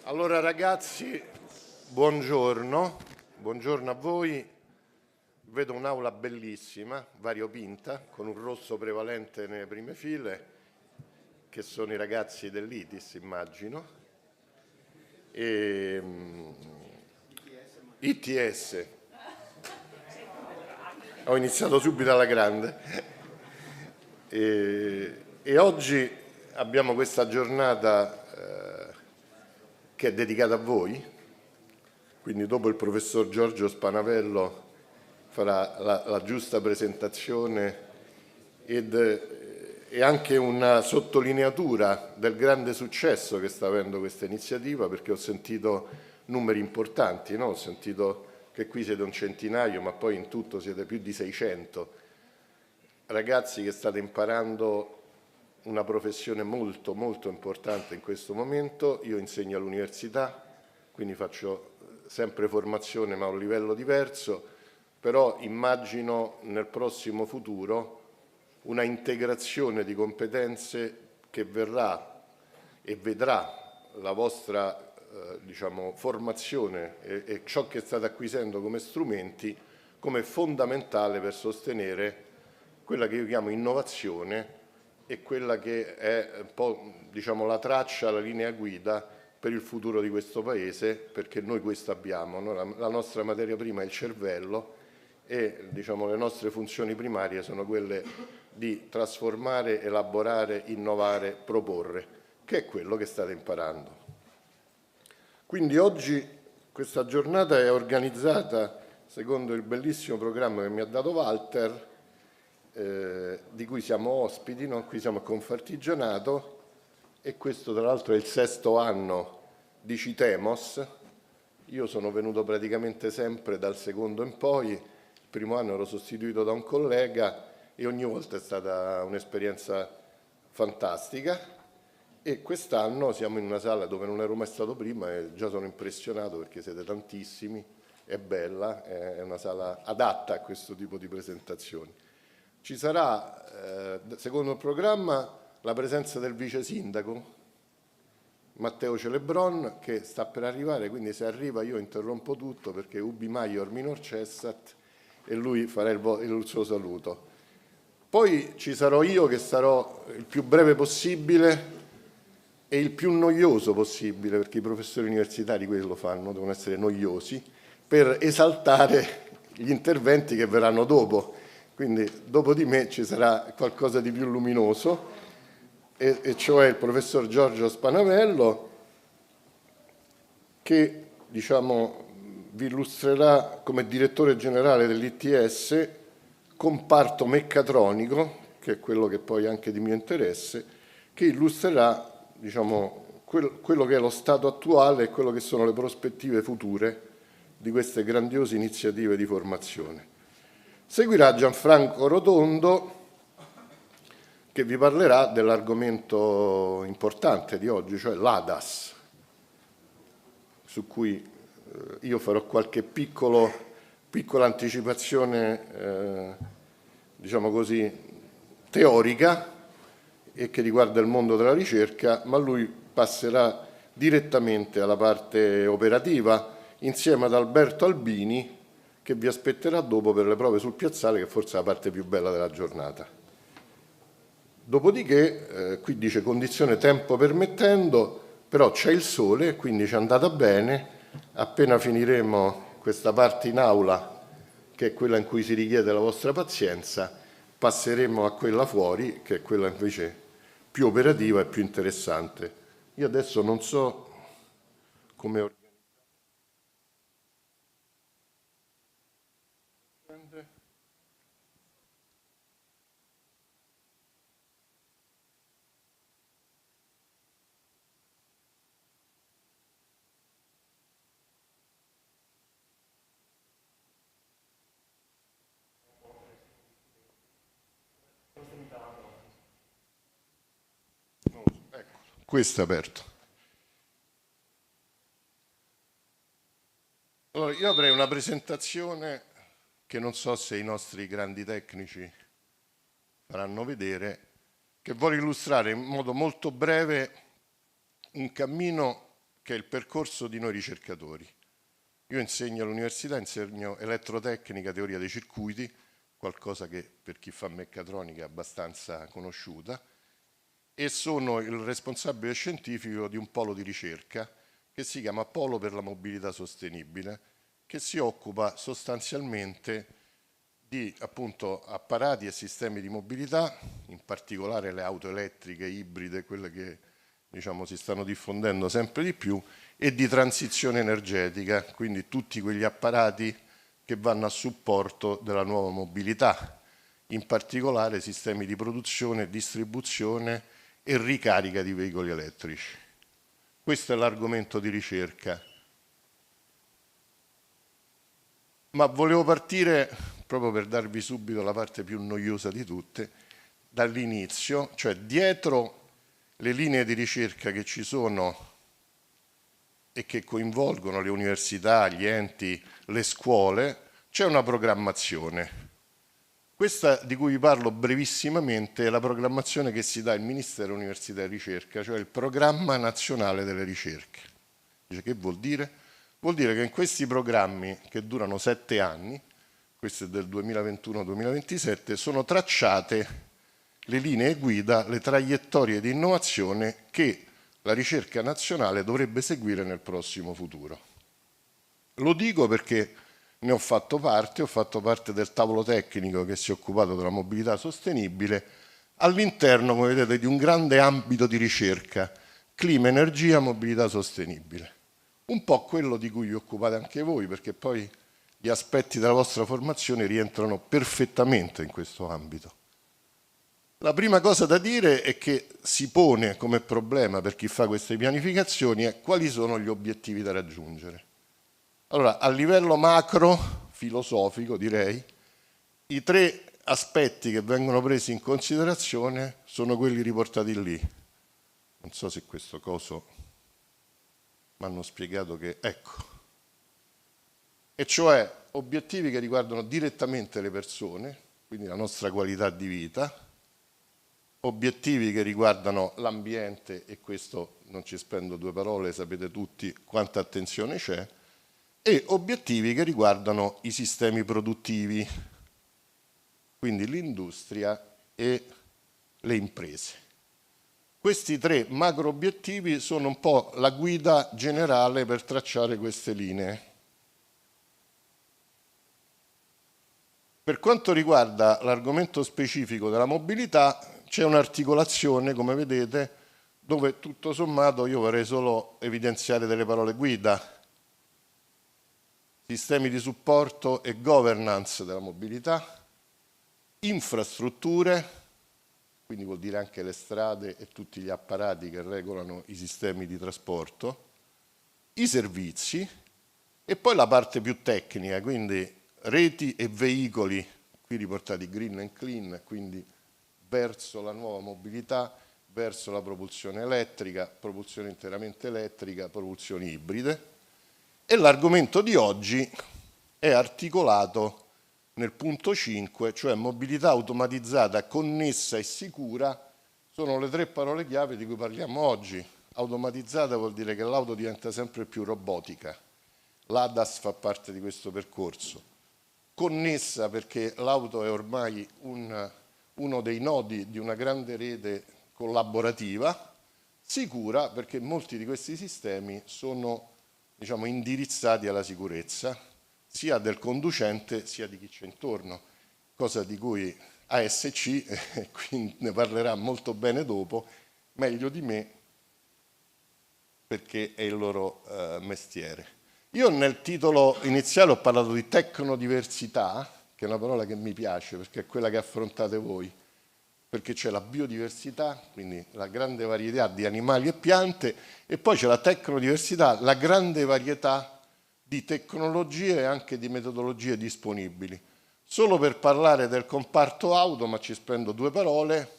Allora ragazzi, buongiorno a voi. Vedo un'aula bellissima, variopinta, con un rosso prevalente nelle prime file, che sono i ragazzi dell'ITIS, immagino. ITS. Ho iniziato subito alla grande. E oggi abbiamo questa giornata che è dedicata a voi, quindi dopo il professor Giorgio Spanavello farà la giusta presentazione e anche una sottolineatura del grande successo che sta avendo questa iniziativa, perché ho sentito numeri importanti, no? Ho sentito che qui siete un centinaio, ma poi in tutto siete più di 600 ragazzi che state imparando una professione molto molto importante in questo momento. Io insegno all'università, quindi faccio sempre formazione ma a un livello diverso, però immagino nel prossimo futuro una integrazione di competenze che verrà e vedrà la vostra formazione e ciò che state acquisendo come strumenti come fondamentale per sostenere quella che io chiamo innovazione e quella che è un po' la traccia, la linea guida per il futuro di questo Paese, perché noi questo abbiamo, no? La nostra materia prima è il cervello e le nostre funzioni primarie sono quelle di trasformare, elaborare, innovare, proporre, che è quello che state imparando. Quindi oggi questa giornata è organizzata secondo il bellissimo programma che mi ha dato Walter, di cui siamo ospiti, no? Qui siamo a Confartigianato e questo tra l'altro è il 6° anno di Citemos. Io sono venuto praticamente sempre dal secondo in poi, il primo anno ero sostituito da un collega e ogni volta è stata un'esperienza fantastica e quest'anno siamo in una sala dove non ero mai stato prima e già sono impressionato perché siete tantissimi, è bella, è una sala adatta a questo tipo di presentazioni. Ci sarà, secondo il programma, la presenza del vice sindaco Matteo Celebron, che sta per arrivare, quindi se arriva io interrompo tutto perché ubi maior minor cessat e lui farà il suo saluto. Poi ci sarò io che sarò il più breve possibile e il più noioso possibile, perché i professori universitari quello fanno, devono essere noiosi, per esaltare gli interventi che verranno dopo. Quindi dopo di me ci sarà qualcosa di più luminoso, e cioè il professor Giorgio Spanavello, che vi illustrerà come direttore generale dell'ITS comparto meccatronico, che è quello che poi è anche di mio interesse, che illustrerà quello che è lo stato attuale e quello che sono le prospettive future di queste grandiose iniziative di formazione. Seguirà Gianfranco Rotondo, che vi parlerà dell'argomento importante di oggi, cioè l'ADAS, su cui io farò qualche piccola anticipazione, teorica e che riguarda il mondo della ricerca, ma lui passerà direttamente alla parte operativa insieme ad Alberto Albini, che vi aspetterà dopo per le prove sul piazzale, che forse è la parte più bella della giornata. Dopodiché, qui dice condizione tempo permettendo, però c'è il sole, quindi ci è andata bene. Appena finiremo questa parte in aula, che è quella in cui si richiede la vostra pazienza, passeremo a quella fuori, che è quella invece più operativa e più interessante. Io adesso non so come organizzare. Ecco, questo è aperto. Allora, io avrei una presentazione che non so se i nostri grandi tecnici faranno vedere, che vuole illustrare in modo molto breve un cammino che è il percorso di noi ricercatori. Io insegno all'università, insegno elettrotecnica, teoria dei circuiti, qualcosa che per chi fa meccatronica è abbastanza conosciuta, e sono il responsabile scientifico di un polo di ricerca che si chiama Polo per la mobilità sostenibile, che si occupa sostanzialmente di appunto apparati e sistemi di mobilità, in particolare le auto elettriche, ibride, quelle che diciamo si stanno diffondendo sempre di più, e di transizione energetica, quindi tutti quegli apparati che vanno a supporto della nuova mobilità, in particolare sistemi di produzione, distribuzione e ricarica di veicoli elettrici. Questo è l'argomento di ricerca. Ma volevo partire, proprio per darvi subito la parte più noiosa di tutte, dall'inizio, cioè dietro le linee di ricerca che ci sono e che coinvolgono le università, gli enti, le scuole, c'è una programmazione. Questa di cui vi parlo brevissimamente è la programmazione che si dà il Ministero dell'Università e Ricerca, cioè il Programma Nazionale delle Ricerche. Dice, che vuol dire? Vuol dire che in questi programmi, che durano 7 anni, questo è del 2021-2027, sono tracciate le linee guida, le traiettorie di innovazione che la ricerca nazionale dovrebbe seguire nel prossimo futuro. Lo dico perché ne ho fatto parte del tavolo tecnico che si è occupato della mobilità sostenibile all'interno, come vedete, di un grande ambito di ricerca, clima, energia, mobilità sostenibile. Un po' quello di cui vi occupate anche voi, perché poi gli aspetti della vostra formazione rientrano perfettamente in questo ambito. La prima cosa da dire è che si pone come problema per chi fa queste pianificazioni è quali sono gli obiettivi da raggiungere. Allora, a livello macro, filosofico direi, i 3 aspetti che vengono presi in considerazione sono quelli riportati lì. Non so se questo coso mi hanno spiegato che, ecco, e cioè obiettivi che riguardano direttamente le persone, quindi la nostra qualità di vita, obiettivi che riguardano l'ambiente, e questo non ci spendo 2 parole, sapete tutti quanta attenzione c'è, e obiettivi che riguardano i sistemi produttivi, quindi l'industria e le imprese. Questi 3 macro obiettivi sono un po' la guida generale per tracciare queste linee. Per quanto riguarda l'argomento specifico della mobilità, c'è un'articolazione, come vedete, dove tutto sommato io vorrei solo evidenziare delle parole guida. Sistemi di supporto e governance della mobilità, infrastrutture, quindi vuol dire anche le strade e tutti gli apparati che regolano i sistemi di trasporto, i servizi e poi la parte più tecnica, quindi reti e veicoli, qui riportati green and clean, quindi verso la nuova mobilità, verso la propulsione elettrica, propulsione interamente elettrica, propulsioni ibride. E l'argomento di oggi è articolato nel punto 5, cioè mobilità automatizzata, connessa e sicura, sono le 3 parole chiave di cui parliamo oggi. Automatizzata vuol dire che l'auto diventa sempre più robotica, l'ADAS fa parte di questo percorso. Connessa perché l'auto è ormai uno dei nodi di una grande rete collaborativa, sicura perché molti di questi sistemi sono indirizzati alla sicurezza sia del conducente sia di chi c'è intorno, cosa di cui ASC, qui ne parlerà molto bene dopo, meglio di me, perché è il loro mestiere. Io nel titolo iniziale ho parlato di tecnodiversità, che è una parola che mi piace perché è quella che affrontate voi, perché c'è la biodiversità, quindi la grande varietà di animali e piante, e poi c'è la tecnodiversità, la grande varietà di tecnologie e anche di metodologie disponibili. Solo per parlare del comparto auto, ma ci spendo 2 parole,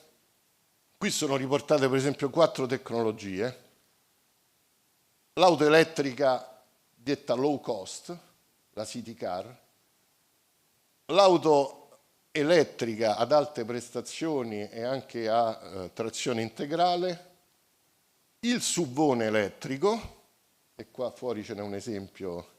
qui sono riportate per esempio 4 tecnologie. L'auto elettrica detta low cost, la city car, l'auto elettrica ad alte prestazioni e anche a trazione integrale, il SUV elettrico e qua fuori ce n'è un esempio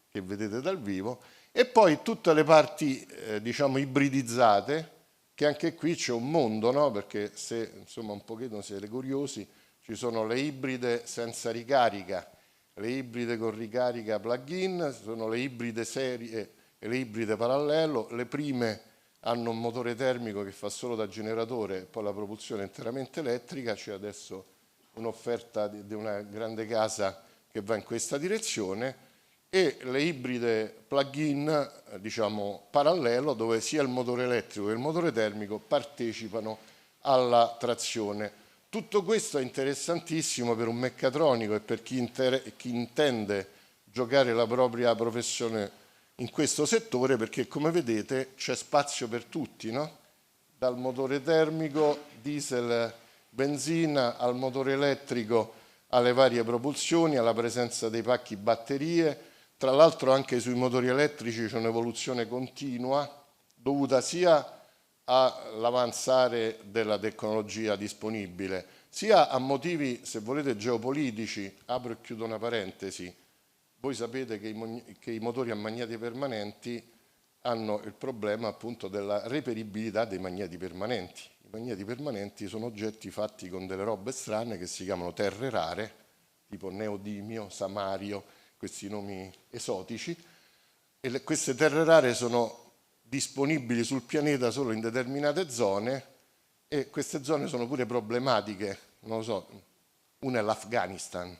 che vedete dal vivo, e poi tutte le parti diciamo ibridizzate, che anche qui c'è un mondo, no? Perché se insomma un pochino siete curiosi, ci sono le ibride senza ricarica, le ibride con ricarica plug-in, sono le ibride serie e le ibride parallelo. Le prime hanno un motore termico che fa solo da generatore e poi la propulsione è interamente elettrica. C'è adesso un'offerta di una grande casa che va in questa direzione, e le ibride plug-in diciamo parallelo, dove sia il motore elettrico che il motore termico partecipano alla trazione. Tutto questo è interessantissimo per un meccatronico e per chi intende giocare la propria professione in questo settore, perché come vedete c'è spazio per tutti, no? Dal motore termico, diesel, benzina, al motore elettrico, alle varie propulsioni, alla presenza dei pacchi batterie. Tra l'altro anche sui motori elettrici c'è un'evoluzione continua dovuta sia all'avanzare della tecnologia disponibile, sia a motivi, se volete, geopolitici. Apro e chiudo una parentesi. Voi sapete che i motori a magneti permanenti hanno il problema appunto della reperibilità dei magneti permanenti. I magneti permanenti sono oggetti fatti con delle robe strane che si chiamano terre rare, tipo neodimio, samario, questi nomi esotici, e queste terre rare sono disponibili sul pianeta solo in determinate zone, e queste zone sono pure problematiche, non lo so, una è l'Afghanistan.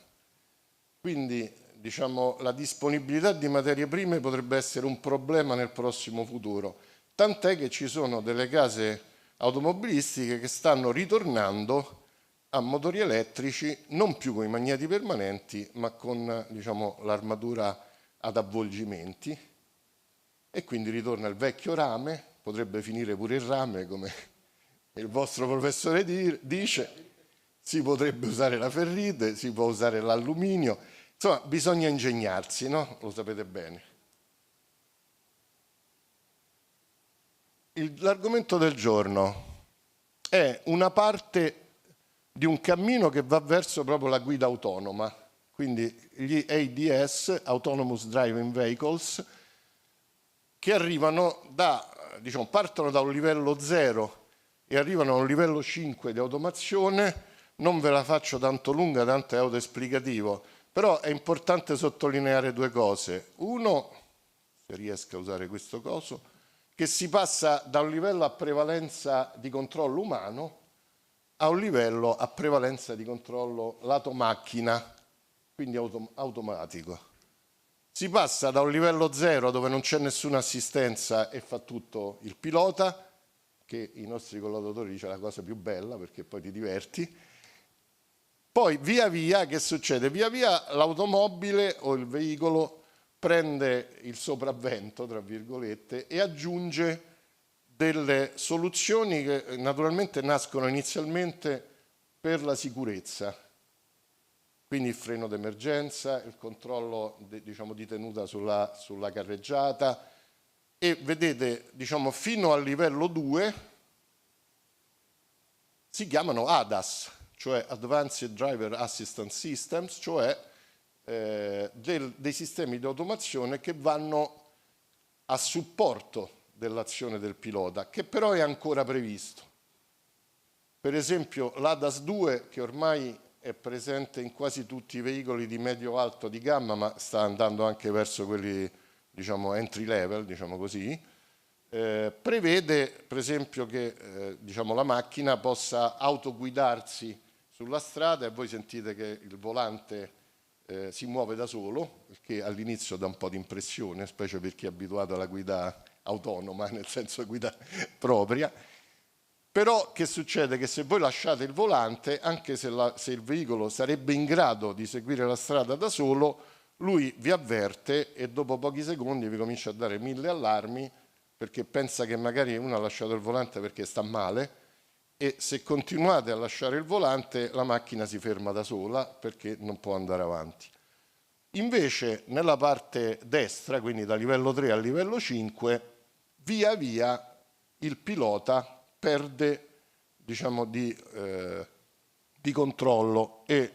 Quindi diciamo la disponibilità di materie prime potrebbe essere un problema nel prossimo futuro, tant'è che ci sono delle case automobilistiche che stanno ritornando a motori elettrici non più con i magneti permanenti, ma con diciamo, l'armatura ad avvolgimenti, e quindi ritorna il vecchio rame, potrebbe finire pure il rame come il vostro professore dice, si potrebbe usare la ferrite, si può usare l'alluminio, insomma bisogna ingegnarsi, no? Lo sapete bene. L'argomento del giorno è una parte di un cammino che va verso proprio la guida autonoma, quindi gli ADS, Autonomous Driving Vehicles, che arrivano diciamo, partono da un livello 0 e arrivano a un livello 5 di automazione. Non ve la faccio tanto lunga, tanto è autoesplicativo, però è importante sottolineare due cose. Uno, se riesco a usare questo coso, che si passa da un livello a prevalenza di controllo umano a un livello a prevalenza di controllo lato macchina, quindi automatico. Si passa da un livello 0 dove non c'è nessuna assistenza e fa tutto il pilota, che i nostri collaboratori dice la cosa più bella perché poi ti diverti. Poi via via che succede? Via via l'automobile o il veicolo prende il sopravvento, tra virgolette, e aggiunge delle soluzioni che naturalmente nascono inizialmente per la sicurezza, quindi il freno d'emergenza, il controllo diciamo, di tenuta sulla carreggiata, e vedete diciamo, fino al livello 2 si chiamano ADAS, cioè Advanced Driver Assistance Systems, cioè dei sistemi di automazione che vanno a supporto dell'azione del pilota, che però è ancora previsto. Per esempio l'ADAS 2, che ormai è presente in quasi tutti i veicoli di medio-alto di gamma, ma sta andando anche verso quelli diciamo entry level, diciamo così, prevede per esempio che diciamo, la macchina possa autoguidarsi sulla strada, e voi sentite che il volante si muove da solo, perché all'inizio dà un po' di impressione, specie per chi è abituato alla guida autonoma, nel senso guida propria. Però che succede? Che se voi lasciate il volante, anche se il veicolo sarebbe in grado di seguire la strada da solo, lui vi avverte e dopo pochi secondi vi comincia a dare 1000 allarmi, perché pensa che magari uno ha lasciato il volante perché sta male, e se continuate a lasciare il volante la macchina si ferma da sola perché non può andare avanti. Invece nella parte destra, quindi da livello 3 a livello 5, via via il pilota perde diciamo, di controllo, e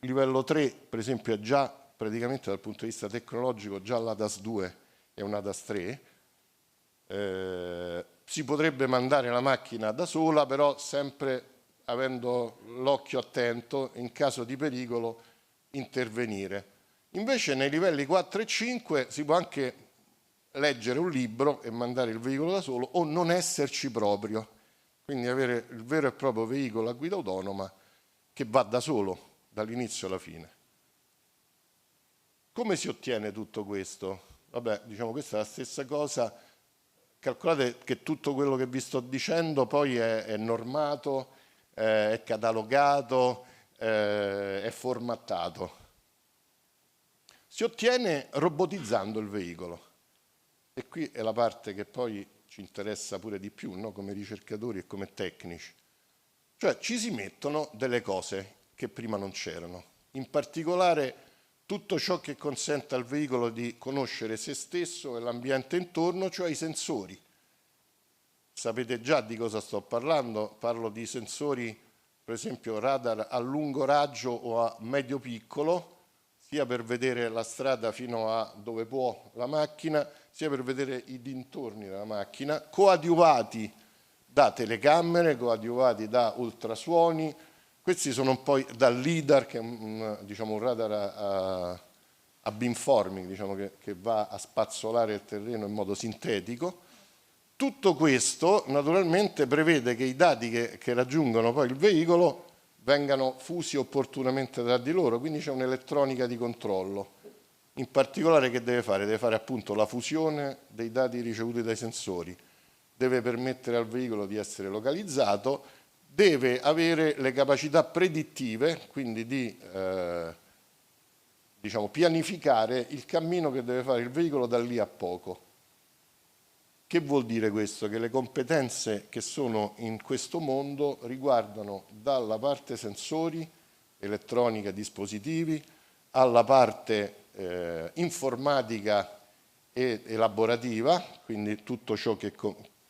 livello 3, per esempio, è già praticamente dal punto di vista tecnologico, già l'ADAS 2 è un ADAS 3. Si potrebbe mandare la macchina da sola, però sempre avendo l'occhio attento, in caso di pericolo intervenire. Invece nei livelli 4 e 5 si può anche leggere un libro e mandare il veicolo da solo o non esserci proprio, quindi avere il vero e proprio veicolo a guida autonoma che va da solo dall'inizio alla fine. Come si ottiene tutto questo? Vabbè, diciamo questa è la stessa cosa. Calcolate che tutto quello che vi sto dicendo poi è normato, è catalogato, è formattato. Si ottiene robotizzando il veicolo. E qui è la parte che poi ci interessa pure di più, no? Come ricercatori e come tecnici. Cioè ci si mettono delle cose che prima non c'erano. In particolare tutto ciò che consente al veicolo di conoscere se stesso e l'ambiente intorno, cioè i sensori. Sapete già di cosa sto parlando? Parlo di sensori, per esempio radar a lungo raggio o a medio piccolo, sia per vedere la strada fino a dove può la macchina, sia per vedere i dintorni della macchina, coadiuvati da telecamere, coadiuvati da ultrasuoni. Questi sono un po' dal LIDAR, che è un radar a beamforming, diciamo, che va a spazzolare il terreno in modo sintetico. Tutto questo naturalmente prevede che i dati che raggiungono poi il veicolo vengano fusi opportunamente tra di loro, quindi c'è un'elettronica di controllo. In particolare che deve fare? Deve fare appunto la fusione dei dati ricevuti dai sensori, deve permettere al veicolo di essere localizzato, deve avere le capacità predittive, quindi di diciamo, pianificare il cammino che deve fare il veicolo da lì a poco. Che vuol dire questo? Che le competenze che sono in questo mondo riguardano dalla parte sensori, elettronica, dispositivi, alla parte informatica e elaborativa, quindi tutto ciò che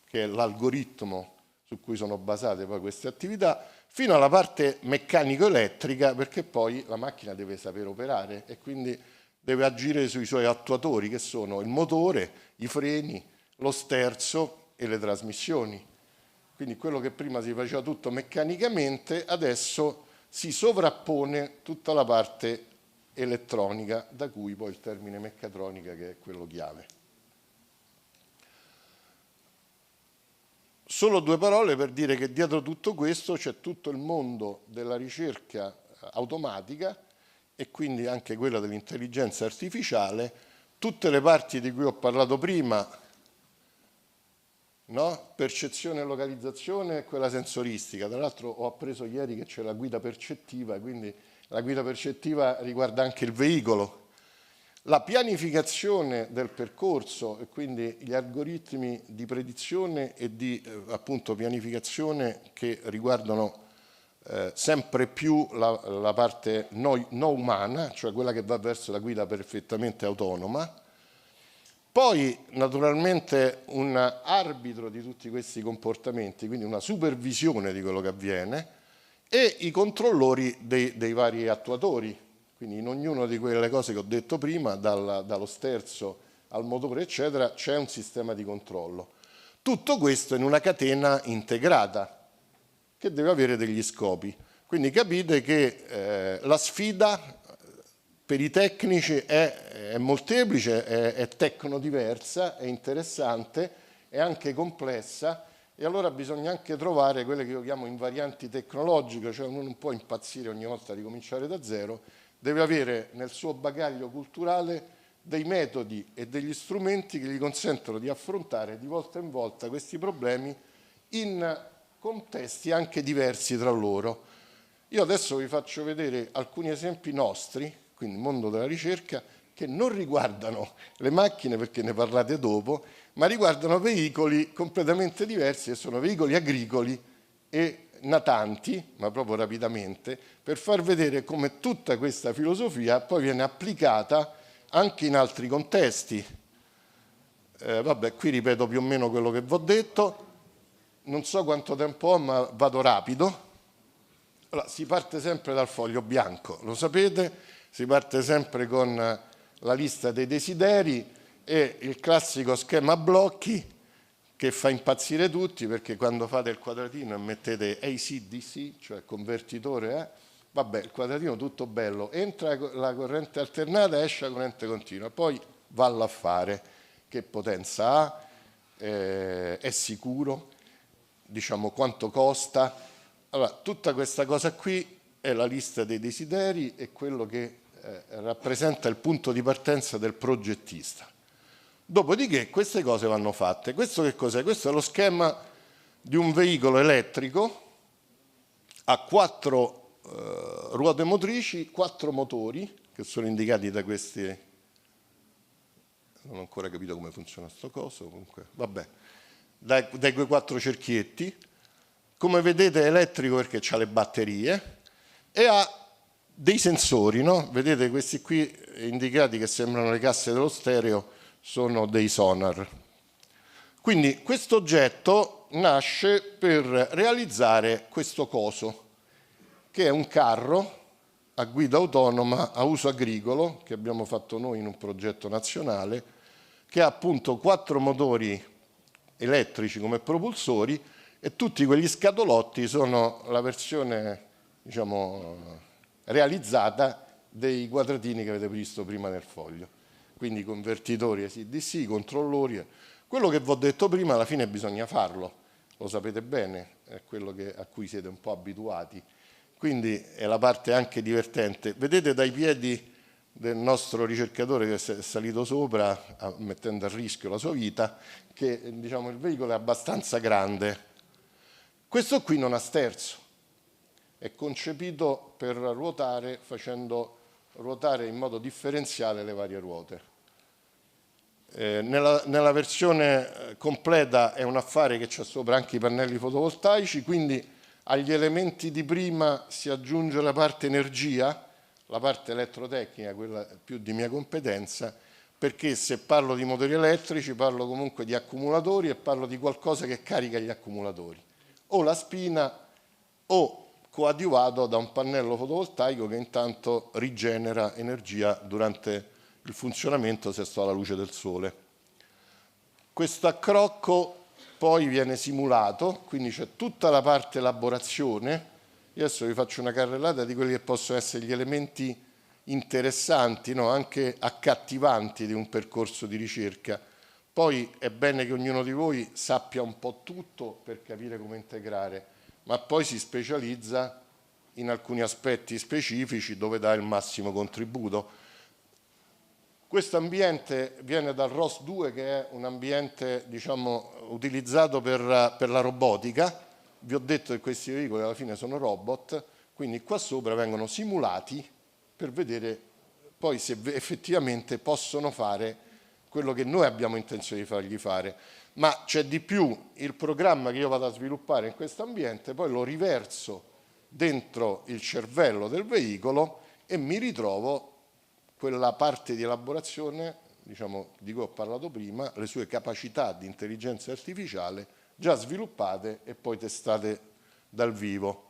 è l'algoritmo su cui sono basate poi queste attività, fino alla parte meccanico-elettrica, perché poi la macchina deve sapere operare e quindi deve agire sui suoi attuatori, che sono il motore, i freni, lo sterzo e le trasmissioni. Quindi quello che prima si faceva tutto meccanicamente, adesso si sovrappone tutta la parte elettronica, da cui poi il termine meccatronica, che è quello chiave. Solo due parole per dire che dietro tutto questo c'è tutto il mondo della ricerca automatica e quindi anche quella dell'intelligenza artificiale, tutte le parti di cui ho parlato prima, no? Percezione e localizzazione e quella sensoristica. Tra l'altro ho appreso ieri che c'è la guida percettiva, quindi la guida percettiva riguarda anche il veicolo. La pianificazione del percorso e quindi gli algoritmi di predizione e di appunto pianificazione che riguardano sempre più la parte non umana, cioè quella che va verso la guida perfettamente autonoma. Poi naturalmente un arbitro di tutti questi comportamenti, quindi una supervisione di quello che avviene e i controllori dei vari attuatori. Quindi in ognuna di quelle cose che ho detto prima, dallo sterzo al motore eccetera, c'è un sistema di controllo. Tutto questo in una catena integrata che deve avere degli scopi. Quindi capite che la sfida per i tecnici è molteplice, è tecnodiversa, è interessante, è anche complessa e allora bisogna anche trovare quelle che io chiamo invarianti tecnologiche, cioè uno non può impazzire ogni volta a ricominciare da zero, deve avere nel suo bagaglio culturale dei metodi e degli strumenti che gli consentono di affrontare di volta in volta questi problemi in contesti anche diversi tra loro. Io adesso vi faccio vedere alcuni esempi nostri, quindi il mondo della ricerca, che non riguardano le macchine perché ne parlate dopo, ma riguardano veicoli completamente diversi, che sono veicoli agricoli e natanti, ma proprio rapidamente, per far vedere come tutta questa filosofia poi viene applicata anche in altri contesti. Vabbè, qui ripeto più o meno quello che vi ho detto, non so quanto tempo ho, ma vado rapido. Allora, si parte sempre dal foglio bianco, lo sapete, si parte sempre con la lista dei desideri e il classico schema a blocchi che fa impazzire tutti, perché quando fate il quadratino e mettete AC/DC, cioè convertitore, vabbè, il quadratino tutto bello, entra la corrente alternata, esce la corrente continua, poi vallo a fare, che potenza ha, è sicuro, diciamo quanto costa. Allora, tutta questa cosa qui è la lista dei desideri e quello che rappresenta il punto di partenza del progettista. Dopodiché queste cose vanno fatte. Questo che cos'è? Questo è lo schema di un veicolo elettrico a 4 ruote motrici, 4 motori che sono indicati da questi. Non ho ancora capito come funziona sto coso, comunque vabbè, dai quei 4 cerchietti. Come vedete è elettrico perché ha le batterie e ha dei sensori, no? Vedete questi qui indicati che sembrano le casse dello stereo, sono dei sonar. Quindi questo oggetto nasce per realizzare questo coso, che è un carro a guida autonoma a uso agricolo, che abbiamo fatto noi in un progetto nazionale, che ha appunto 4 motori elettrici come propulsori e tutti quegli scatolotti sono la versione, diciamo, realizzata dei quadratini che avete visto prima nel foglio. Quindi convertitori AC/DC, controllori. Quello che vi ho detto prima alla fine bisogna farlo, lo sapete bene, è quello a cui siete un po' abituati. Quindi è la parte anche divertente. Vedete dai piedi del nostro ricercatore che è salito sopra, mettendo a rischio la sua vita, che diciamo, il veicolo è abbastanza grande. Questo qui non ha sterzo, è concepito per ruotare facendo ruotare in modo differenziale le varie ruote. Nella versione completa è un affare che c'ha sopra anche i pannelli fotovoltaici, quindi agli elementi di prima si aggiunge la parte energia, la parte elettrotecnica, quella più di mia competenza, perché se parlo di motori elettrici parlo comunque di accumulatori e parlo di qualcosa che carica gli accumulatori, o la spina o coadiuvato da un pannello fotovoltaico che intanto rigenera energia durante il funzionamento se sto alla luce del sole. Questo accrocco poi viene simulato, quindi c'è tutta la parte elaborazione. Io adesso vi faccio una carrellata di quelli che possono essere gli elementi interessanti, no? Anche accattivanti di un percorso di ricerca. Poi è bene che ognuno di voi sappia un po' tutto per capire come integrare, ma poi si specializza in alcuni aspetti specifici dove dà il massimo contributo. Questo ambiente viene dal ROS 2, che è un ambiente diciamo, utilizzato per la robotica. Vi ho detto che questi veicoli alla fine sono robot, quindi qua sopra vengono simulati per vedere poi se effettivamente possono fare quello che noi abbiamo intenzione di fargli fare. Ma c'è di più, il programma che io vado a sviluppare in questo ambiente, poi lo riverso dentro il cervello del veicolo e mi ritrovo quella parte di elaborazione, diciamo, di cui ho parlato prima, le sue capacità di intelligenza artificiale già sviluppate e poi testate dal vivo.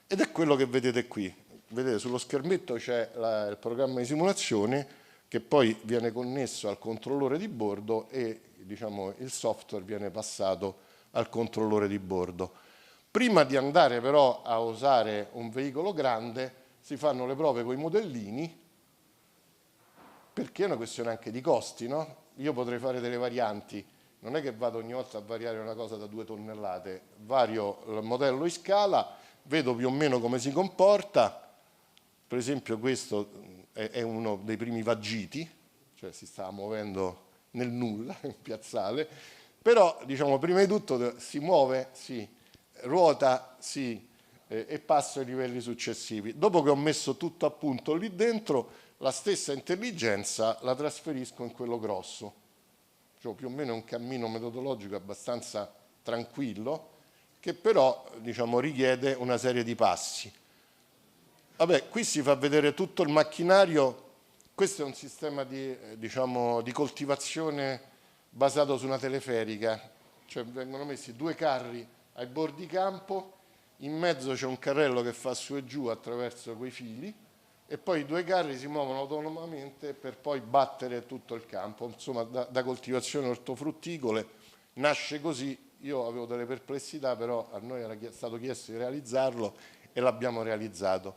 Ed è quello che vedete qui. Vedete sullo schermetto c'è il programma di simulazione che poi viene connesso al controllore di bordo e diciamo, il software viene passato al controllore di bordo. Prima di andare però a usare un veicolo grande si fanno le prove con i modellini, perché è una questione anche di costi, no? Io potrei fare delle varianti, non è che vado ogni volta a variare una cosa da 2 tonnellate, vario il modello in scala, vedo più o meno come si comporta. Per esempio questo è uno dei primi vagiti, cioè si stava muovendo nel nulla, in piazzale, però diciamo prima di tutto si muove, sì, ruota, sì, e passo ai livelli successivi. Dopo che ho messo tutto a punto lì dentro, la stessa intelligenza la trasferisco in quello grosso. Cioè, più o meno è un cammino metodologico abbastanza tranquillo, che però diciamo, richiede una serie di passi. Vabbè, qui si fa vedere tutto il macchinario. Questo è un sistema diciamo, di coltivazione basato su una teleferica, cioè vengono messi 2 carri ai bordi campo, in mezzo c'è un carrello che fa su e giù attraverso quei fili e poi i 2 carri si muovono autonomamente per poi battere tutto il campo. Insomma, da coltivazione ortofrutticole nasce così. Io avevo delle perplessità, però a noi era stato chiesto di realizzarlo e l'abbiamo realizzato.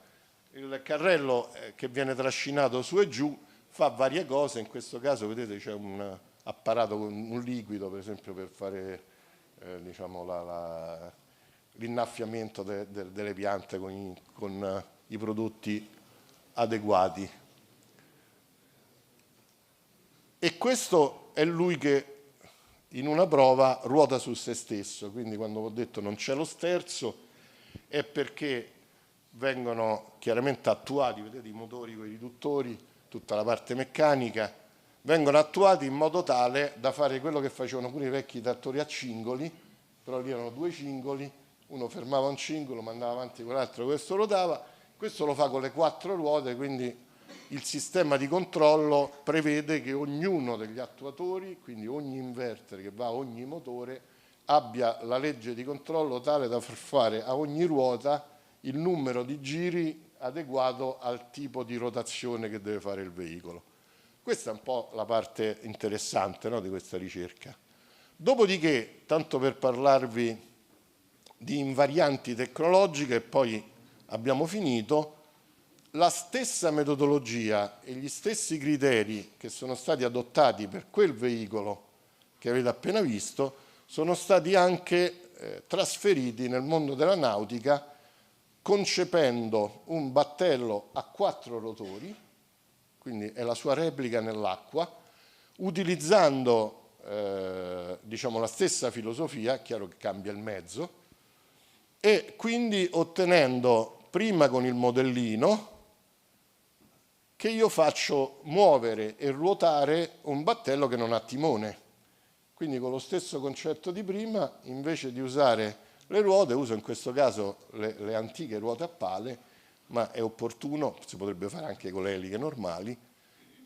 Il carrello che viene trascinato su e giù fa varie cose, in questo caso vedete c'è un apparato con un liquido, per esempio per fare diciamo l'innaffiamento delle piante con i prodotti adeguati. E questo è lui che in una prova ruota su se stesso, quindi quando ho detto non c'è lo sterzo è perché vengono chiaramente attuati, vedete i motori con i riduttori, tutta la parte meccanica, vengono attuati in modo tale da fare quello che facevano pure i vecchi trattori a cingoli, però lì erano 2 cingoli, uno fermava un cingolo, mandava avanti quell'altro, questo ruotava, questo lo fa con le 4 ruote, quindi il sistema di controllo prevede che ognuno degli attuatori, quindi ogni inverter che va a ogni motore, abbia la legge di controllo tale da far fare a ogni ruota il numero di giri adeguato al tipo di rotazione che deve fare il veicolo. Questa è un po' la parte interessante, no, di questa ricerca. Dopodiché, tanto per parlarvi di invarianti tecnologiche, e poi abbiamo finito, la stessa metodologia e gli stessi criteri che sono stati adottati per quel veicolo che avete appena visto sono stati anche trasferiti nel mondo della nautica, concependo un battello a 4 rotori, quindi è la sua replica nell'acqua, utilizzando diciamo, la stessa filosofia, chiaro che cambia il mezzo, e quindi ottenendo prima con il modellino che io faccio muovere e ruotare un battello che non ha timone. Quindi con lo stesso concetto di prima, invece di usare le ruote, uso in questo caso le antiche ruote a pale, ma è opportuno, si potrebbe fare anche con le eliche normali,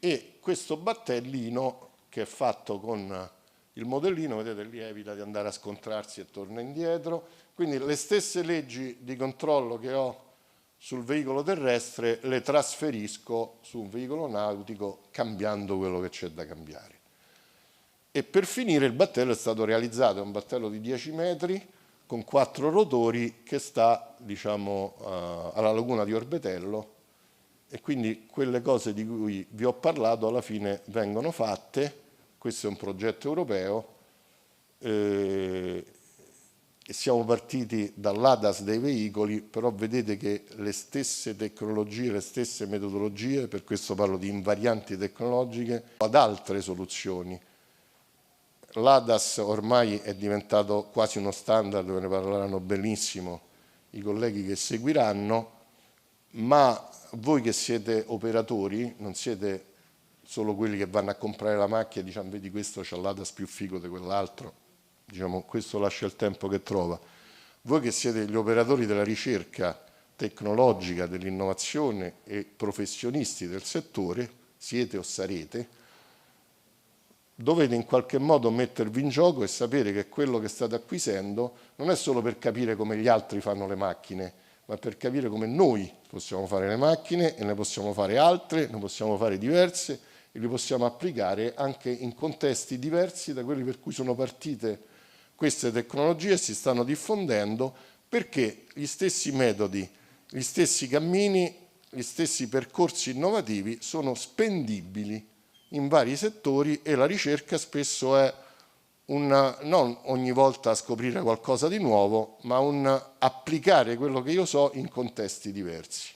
e questo battellino che è fatto con il modellino, vedete, lì evita di andare a scontrarsi e torna indietro, quindi le stesse leggi di controllo che ho sul veicolo terrestre le trasferisco su un veicolo nautico cambiando quello che c'è da cambiare. E per finire il battello è stato realizzato, è un battello di 10 metri con 4 rotori che sta, diciamo, alla laguna di Orbetello, e quindi quelle cose di cui vi ho parlato alla fine vengono fatte. Questo è un progetto europeo e siamo partiti dall'ADAS dei veicoli, però vedete che le stesse tecnologie, le stesse metodologie, per questo parlo di invarianti tecnologiche, ad altre soluzioni. L'ADAS ormai è diventato quasi uno standard, ve ne parleranno benissimo i colleghi che seguiranno, ma voi che siete operatori, non siete solo quelli che vanno a comprare la macchina e dicono vedi questo c'ha l'ADAS più figo di quell'altro, diciamo questo lascia il tempo che trova. Voi che siete gli operatori della ricerca tecnologica, dell'innovazione e professionisti del settore, siete o sarete, dovete in qualche modo mettervi in gioco e sapere che quello che state acquisendo non è solo per capire come gli altri fanno le macchine, ma per capire come noi possiamo fare le macchine, e ne possiamo fare altre, ne possiamo fare diverse e li possiamo applicare anche in contesti diversi da quelli per cui sono partite queste tecnologie e si stanno diffondendo, perché gli stessi metodi, gli stessi cammini, gli stessi percorsi innovativi sono spendibili in vari settori, e la ricerca spesso è non ogni volta scoprire qualcosa di nuovo, ma un applicare quello che io so in contesti diversi.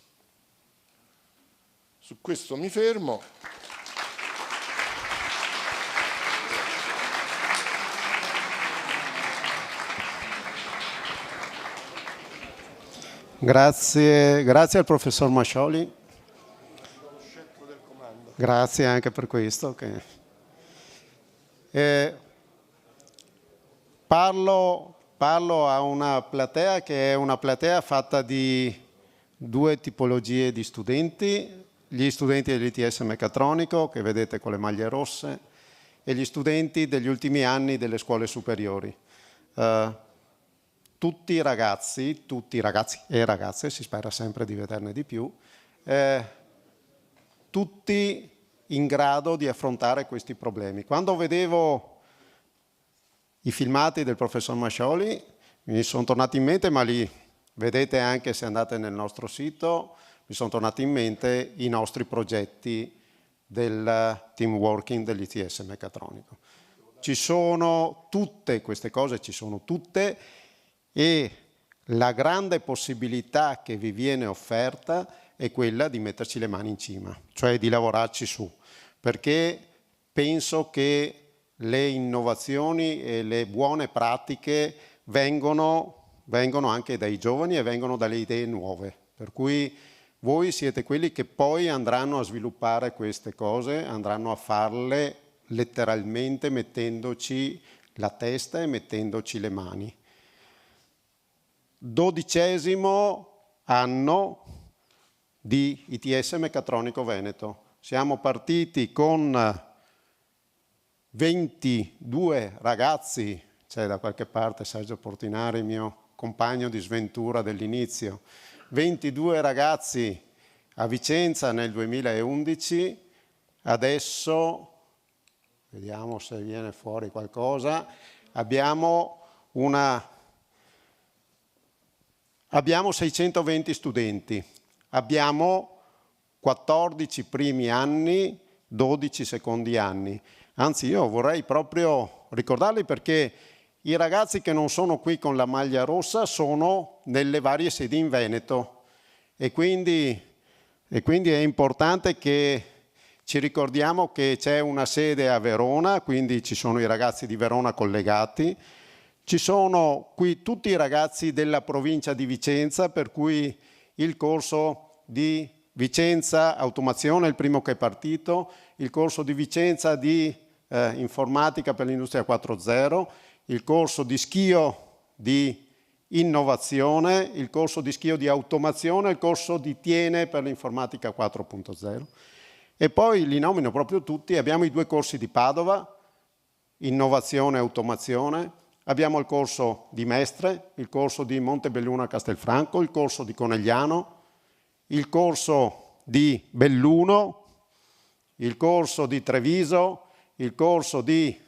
Su questo mi fermo. Grazie al professor Mascioli. Grazie anche per questo. Parlo a una platea che è una platea fatta di 2 tipologie di studenti: gli studenti dell'ITS meccatronico, che vedete con le maglie rosse, e gli studenti degli ultimi anni delle scuole superiori. tutti i ragazzi e ragazze, si spera sempre di vederne di più, tutti in grado di affrontare questi problemi. Quando vedevo i filmati del professor Mascioli mi sono tornati in mente, ma li vedete anche se andate nel nostro sito, mi sono tornati in mente i nostri progetti del team working dell'ITS Meccatronico. Ci sono tutte queste cose, ci sono tutte, e la grande possibilità che vi viene offerta è quella di metterci le mani in cima, cioè di lavorarci su, perché penso che le innovazioni e le buone pratiche vengono anche dai giovani e vengono dalle idee nuove, per cui voi siete quelli che poi andranno a sviluppare queste cose, andranno a farle letteralmente mettendoci la testa e mettendoci le mani. 12° anno di ITS Meccatronico Veneto. Siamo partiti con 22 ragazzi, c'è da qualche parte Sergio Portinari, mio compagno di sventura dell'inizio, 22 ragazzi a Vicenza nel 2011, adesso, vediamo se viene fuori qualcosa, abbiamo 620 studenti, abbiamo 14 primi anni, 12 secondi anni. Anzi, io vorrei proprio ricordarli, perché i ragazzi che non sono qui con la maglia rossa sono nelle varie sedi in Veneto e quindi è importante che ci ricordiamo che c'è una sede a Verona, quindi ci sono i ragazzi di Verona collegati, ci sono qui tutti i ragazzi della provincia di Vicenza, per cui il corso di Vicenza Automazione è il primo che è partito, il corso di Vicenza di Informatica per l'Industria 4.0, il corso di Schio di Innovazione, il corso di Schio di Automazione, il corso di Tiene per l'Informatica 4.0. E poi li nomino proprio tutti, abbiamo i 2 corsi di Padova, Innovazione e Automazione, abbiamo il corso di Mestre, il corso di Montebelluna Castelfranco, il corso di Conegliano, il corso di Belluno, il corso di Treviso, il corso di,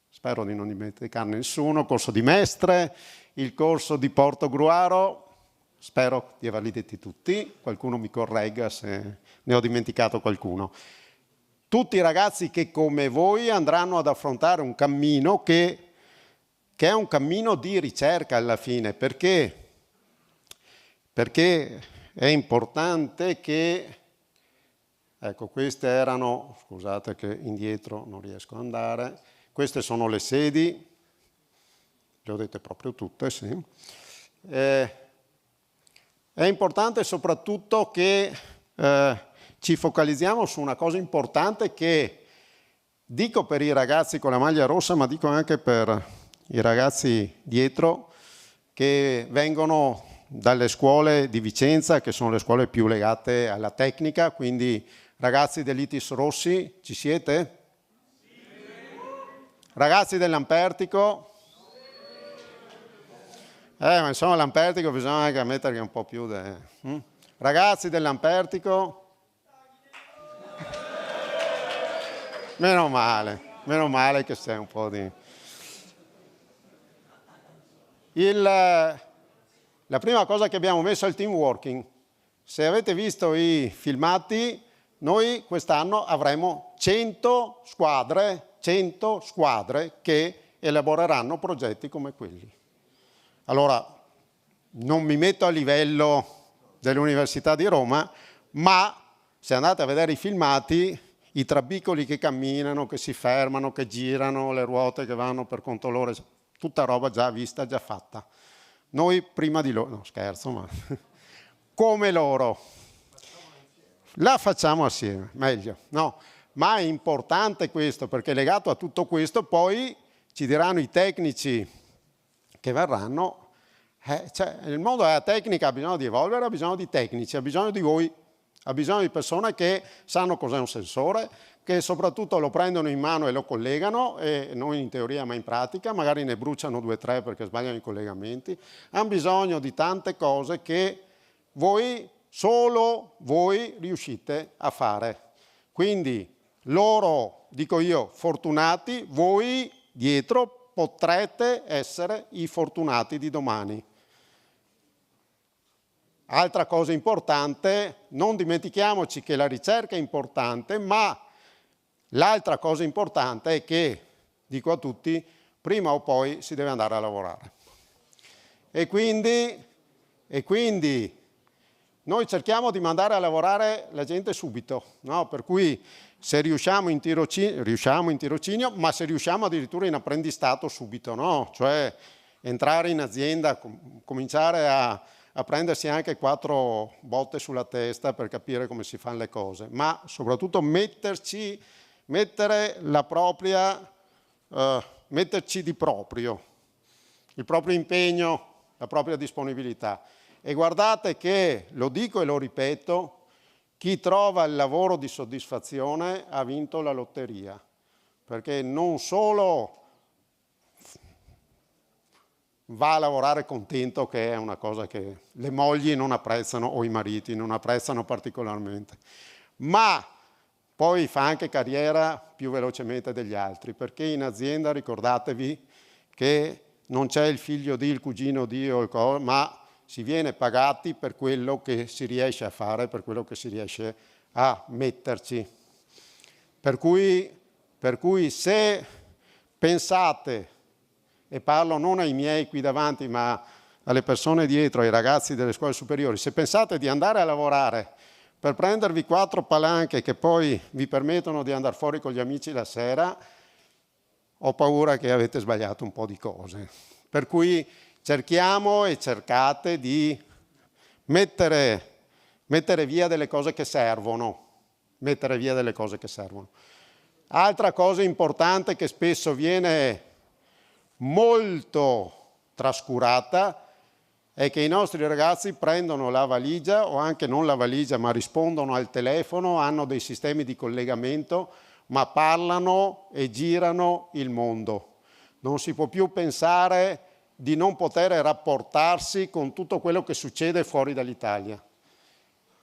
spero di non dimenticarne nessuno, il corso di Mestre, il corso di Portogruaro, spero di averli detti tutti, qualcuno mi corregga se ne ho dimenticato qualcuno. Tutti i ragazzi che come voi andranno ad affrontare un cammino che è un cammino di ricerca alla fine, perché è importante che, ecco, queste erano, scusate che indietro non riesco ad andare, queste sono le sedi, le ho dette proprio tutte, sì. È importante soprattutto che ci focalizziamo su una cosa importante che dico per i ragazzi con la maglia rossa, ma dico anche per i ragazzi dietro che vengono dalle scuole di Vicenza, che sono le scuole più legate alla tecnica, quindi ragazzi dell'ITIS Rossi, ci siete? Sì. Ragazzi dell'Ampertico? Ma insomma l'Ampertico bisogna anche mettergli un po' più Ragazzi dell'Ampertico? Meno male che c'è un po' di... La prima cosa che abbiamo messo è il team working. Se avete visto i filmati, noi quest'anno avremo 100 squadre che elaboreranno progetti come quelli. Allora, non mi metto a livello dell'Università di Roma, ma se andate a vedere i filmati, i trabicoli che camminano, che si fermano, che girano, le ruote che vanno per conto loro, tutta roba già vista, già fatta. Noi prima di loro, no scherzo, ma come loro, la facciamo assieme, meglio, no? Ma è importante questo, perché legato a tutto questo poi ci diranno i tecnici che verranno, cioè, il mondo della tecnica ha bisogno di evolvere, ha bisogno di tecnici, ha bisogno di voi, ha bisogno di persone che sanno cos'è un sensore, che soprattutto lo prendono in mano e lo collegano, e non in teoria ma in pratica, magari ne bruciano 2 o 3 perché sbagliano i collegamenti, hanno bisogno di tante cose che solo voi riuscite a fare. Quindi loro, dico io, fortunati, voi dietro potrete essere i fortunati di domani. Altra cosa importante, non dimentichiamoci che la ricerca è importante, ma l'altra cosa importante è che, dico a tutti, prima o poi si deve andare a lavorare. E quindi noi cerchiamo di mandare a lavorare la gente subito, no? Per cui se riusciamo in tirocinio, ma se riusciamo addirittura in apprendistato subito, no? Cioè entrare in azienda, cominciare a prendersi anche 4 botte sulla testa per capire come si fanno le cose, ma soprattutto metterci di proprio, il proprio impegno, la propria disponibilità. E guardate che, lo dico e lo ripeto, chi trova il lavoro di soddisfazione ha vinto la lotteria, perché non solo va a lavorare contento, che è una cosa che le mogli non apprezzano o i mariti non apprezzano particolarmente, ma poi fa anche carriera più velocemente degli altri, perché in azienda ricordatevi che non c'è il figlio di, il cugino di, ma si viene pagati per quello che si riesce a fare, per quello che si riesce a metterci. Per cui se pensate, e parlo non ai miei qui davanti, ma alle persone dietro, ai ragazzi delle scuole superiori, se pensate di andare a lavorare per prendervi 4 palanche che poi vi permettono di andare fuori con gli amici la sera, ho paura che avete sbagliato un po' di cose. Per cui cerchiamo e cercate di mettere via delle cose che servono. Altra cosa importante che spesso viene molto trascurata è che i nostri ragazzi prendono la valigia, o anche non la valigia, ma rispondono al telefono, hanno dei sistemi di collegamento, ma parlano e girano il mondo. Non si può più pensare di non poter rapportarsi con tutto quello che succede fuori dall'Italia.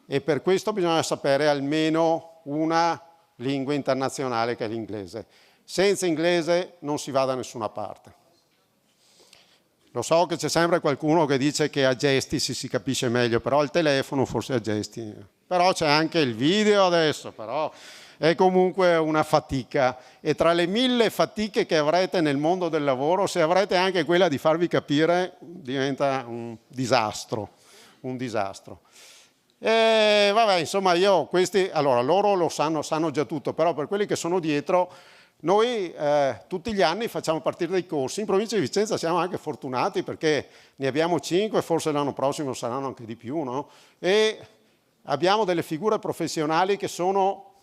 E per questo bisogna sapere almeno una lingua internazionale, che è l'inglese. Senza inglese non si va da nessuna parte. Lo so che c'è sempre qualcuno che dice che a gesti si capisce meglio, però al telefono forse a gesti. Però c'è anche il video adesso, però è comunque una fatica. E tra le 1000 fatiche che avrete nel mondo del lavoro, se avrete anche quella di farvi capire, diventa un disastro. E vabbè, insomma, allora loro lo sanno già tutto, però per quelli che sono dietro, noi tutti gli anni facciamo partire dei corsi. In provincia di Vicenza siamo anche fortunati perché ne abbiamo 5, forse l'anno prossimo saranno anche di più, no? E abbiamo delle figure professionali che sono,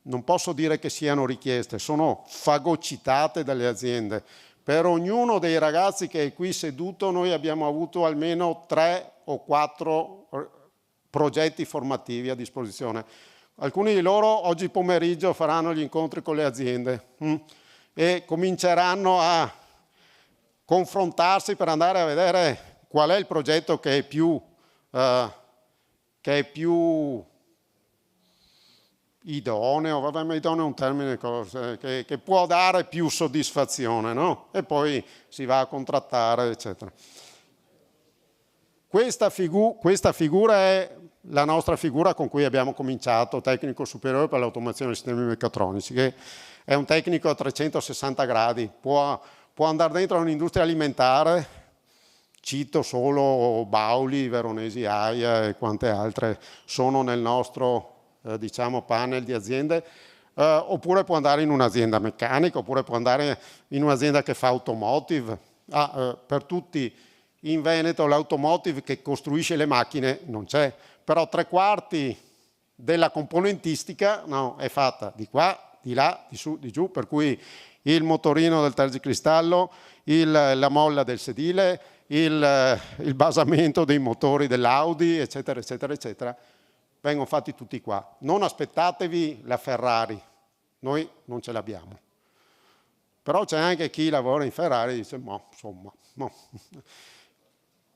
non posso dire che siano richieste, sono fagocitate dalle aziende. Per ognuno dei ragazzi che è qui seduto noi abbiamo avuto almeno 3 o 4 progetti formativi a disposizione. Alcuni di loro oggi pomeriggio faranno gli incontri con le aziende e cominceranno a confrontarsi per andare a vedere qual è il progetto che è più idoneo, vabbè, ma idoneo è un termine che può dare più soddisfazione, no? E poi si va a contrattare, eccetera. Questa figura è la nostra figura con cui abbiamo cominciato, tecnico superiore per l'automazione dei sistemi meccatronici, che è un tecnico a 360 gradi, può andare dentro a un'industria alimentare, cito solo Bauli, Veronesi, Aia e quante altre sono nel nostro panel di aziende, oppure può andare in un'azienda meccanica, oppure può andare in un'azienda che fa automotive. Per tutti in Veneto l'automotive che costruisce le macchine non c'è, però 3/4 della componentistica è fatta di qua, di là, di su, di giù, per cui il motorino del tergicristallo, la molla del sedile, il basamento dei motori dell'Audi, eccetera, eccetera, eccetera. vengono fatti tutti qua. Non aspettatevi la Ferrari, noi non ce l'abbiamo. Però c'è anche chi lavora in Ferrari e dice, ma insomma, no.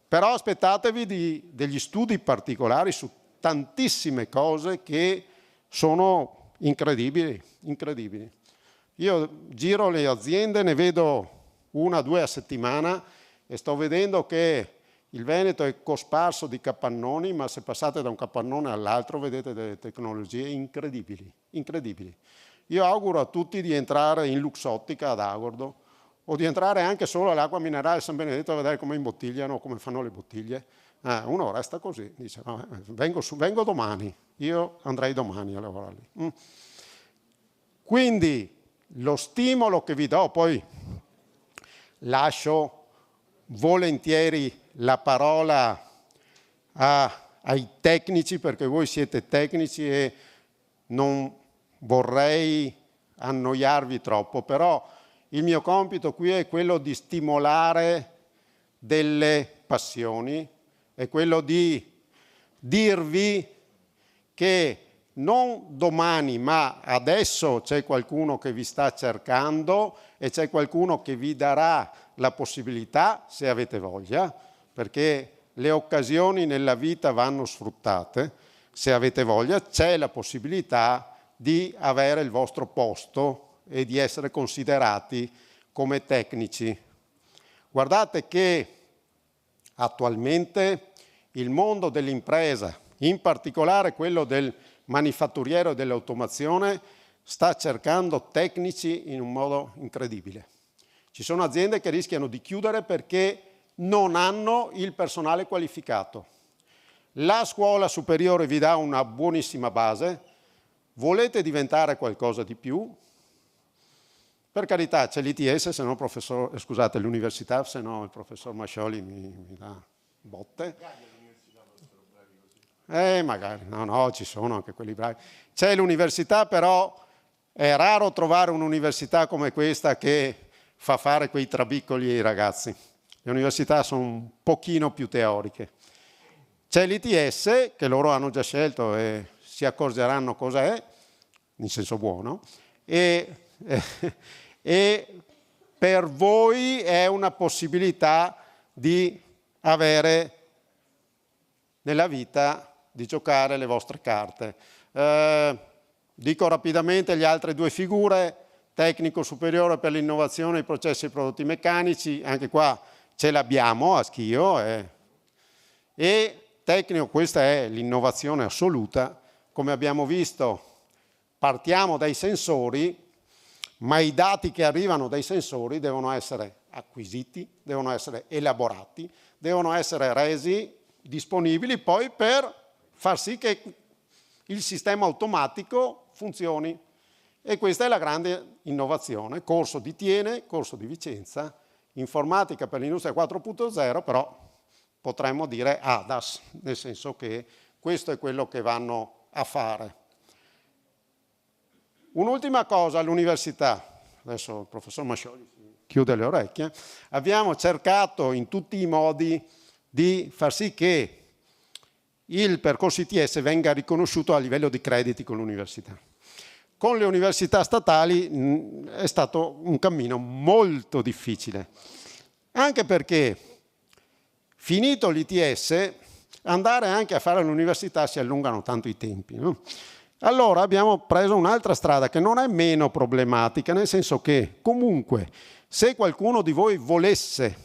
Però aspettatevi degli studi particolari su tantissime cose che sono incredibili, incredibili. Io giro le aziende, ne vedo 1 o 2 a settimana e sto vedendo che il Veneto è cosparso di capannoni, ma se passate da un capannone all'altro vedete delle tecnologie incredibili, incredibili. Io auguro a tutti di entrare in Luxottica ad Agordo o di entrare anche solo all'acqua minerale San Benedetto a vedere come imbottigliano, come fanno le bottiglie. Uno resta così, dice no, vengo domani, io andrei domani a lavorare lì. Quindi lo stimolo che vi do, poi lascio volentieri la parola ai tecnici, perché voi siete tecnici e non vorrei annoiarvi troppo, però il mio compito qui è quello di stimolare delle passioni, è quello di dirvi che non domani, ma adesso c'è qualcuno che vi sta cercando e c'è qualcuno che vi darà la possibilità, se avete voglia, perché le occasioni nella vita vanno sfruttate, se avete voglia c'è la possibilità di avere il vostro posto e di essere considerati come tecnici. Guardate che attualmente il mondo dell'impresa, in particolare quello del manifatturiero e dell'automazione, sta cercando tecnici in un modo incredibile. Ci sono aziende che rischiano di chiudere perché non hanno il personale qualificato. La scuola superiore vi dà una buonissima base. Volete diventare qualcosa di più? Per carità, c'è l'ITS, se no il professor, scusate, l'università, se no il professor Mascioli mi dà botte. Magari, no, ci sono anche quelli bravi. C'è l'università, però è raro trovare un'università come questa che fa fare quei trabiccoli ai ragazzi. Le università sono un pochino più teoriche. C'è l'ITS, che loro hanno già scelto e si accorgeranno cosa è, in senso buono, e per voi è una possibilità di avere nella vita, di giocare le vostre carte. Dico rapidamente le altre 2 figure: tecnico superiore per l'innovazione dei processi e prodotti meccanici, anche qua ce l'abbiamo a Schio, e tecnico, questa è l'innovazione assoluta. Come abbiamo visto, partiamo dai sensori, ma i dati che arrivano dai sensori devono essere acquisiti, devono essere elaborati, devono essere resi disponibili poi per far sì che il sistema automatico funzioni. E questa è la grande innovazione. Corso di Thiene, corso di Vicenza, informatica per l'industria 4.0, però potremmo dire ADAS, nel senso che questo è quello che vanno a fare. Un'ultima cosa all'università, adesso il professor Mascioli chiude le orecchie, abbiamo cercato in tutti i modi di far sì che il percorso ITS venga riconosciuto a livello di crediti con l'università. Con le università statali è stato un cammino molto difficile, anche perché finito l'ITS andare anche a fare l'università si allungano tanto i tempi, no? Allora abbiamo preso un'altra strada che non è meno problematica, nel senso che comunque se qualcuno di voi volesse,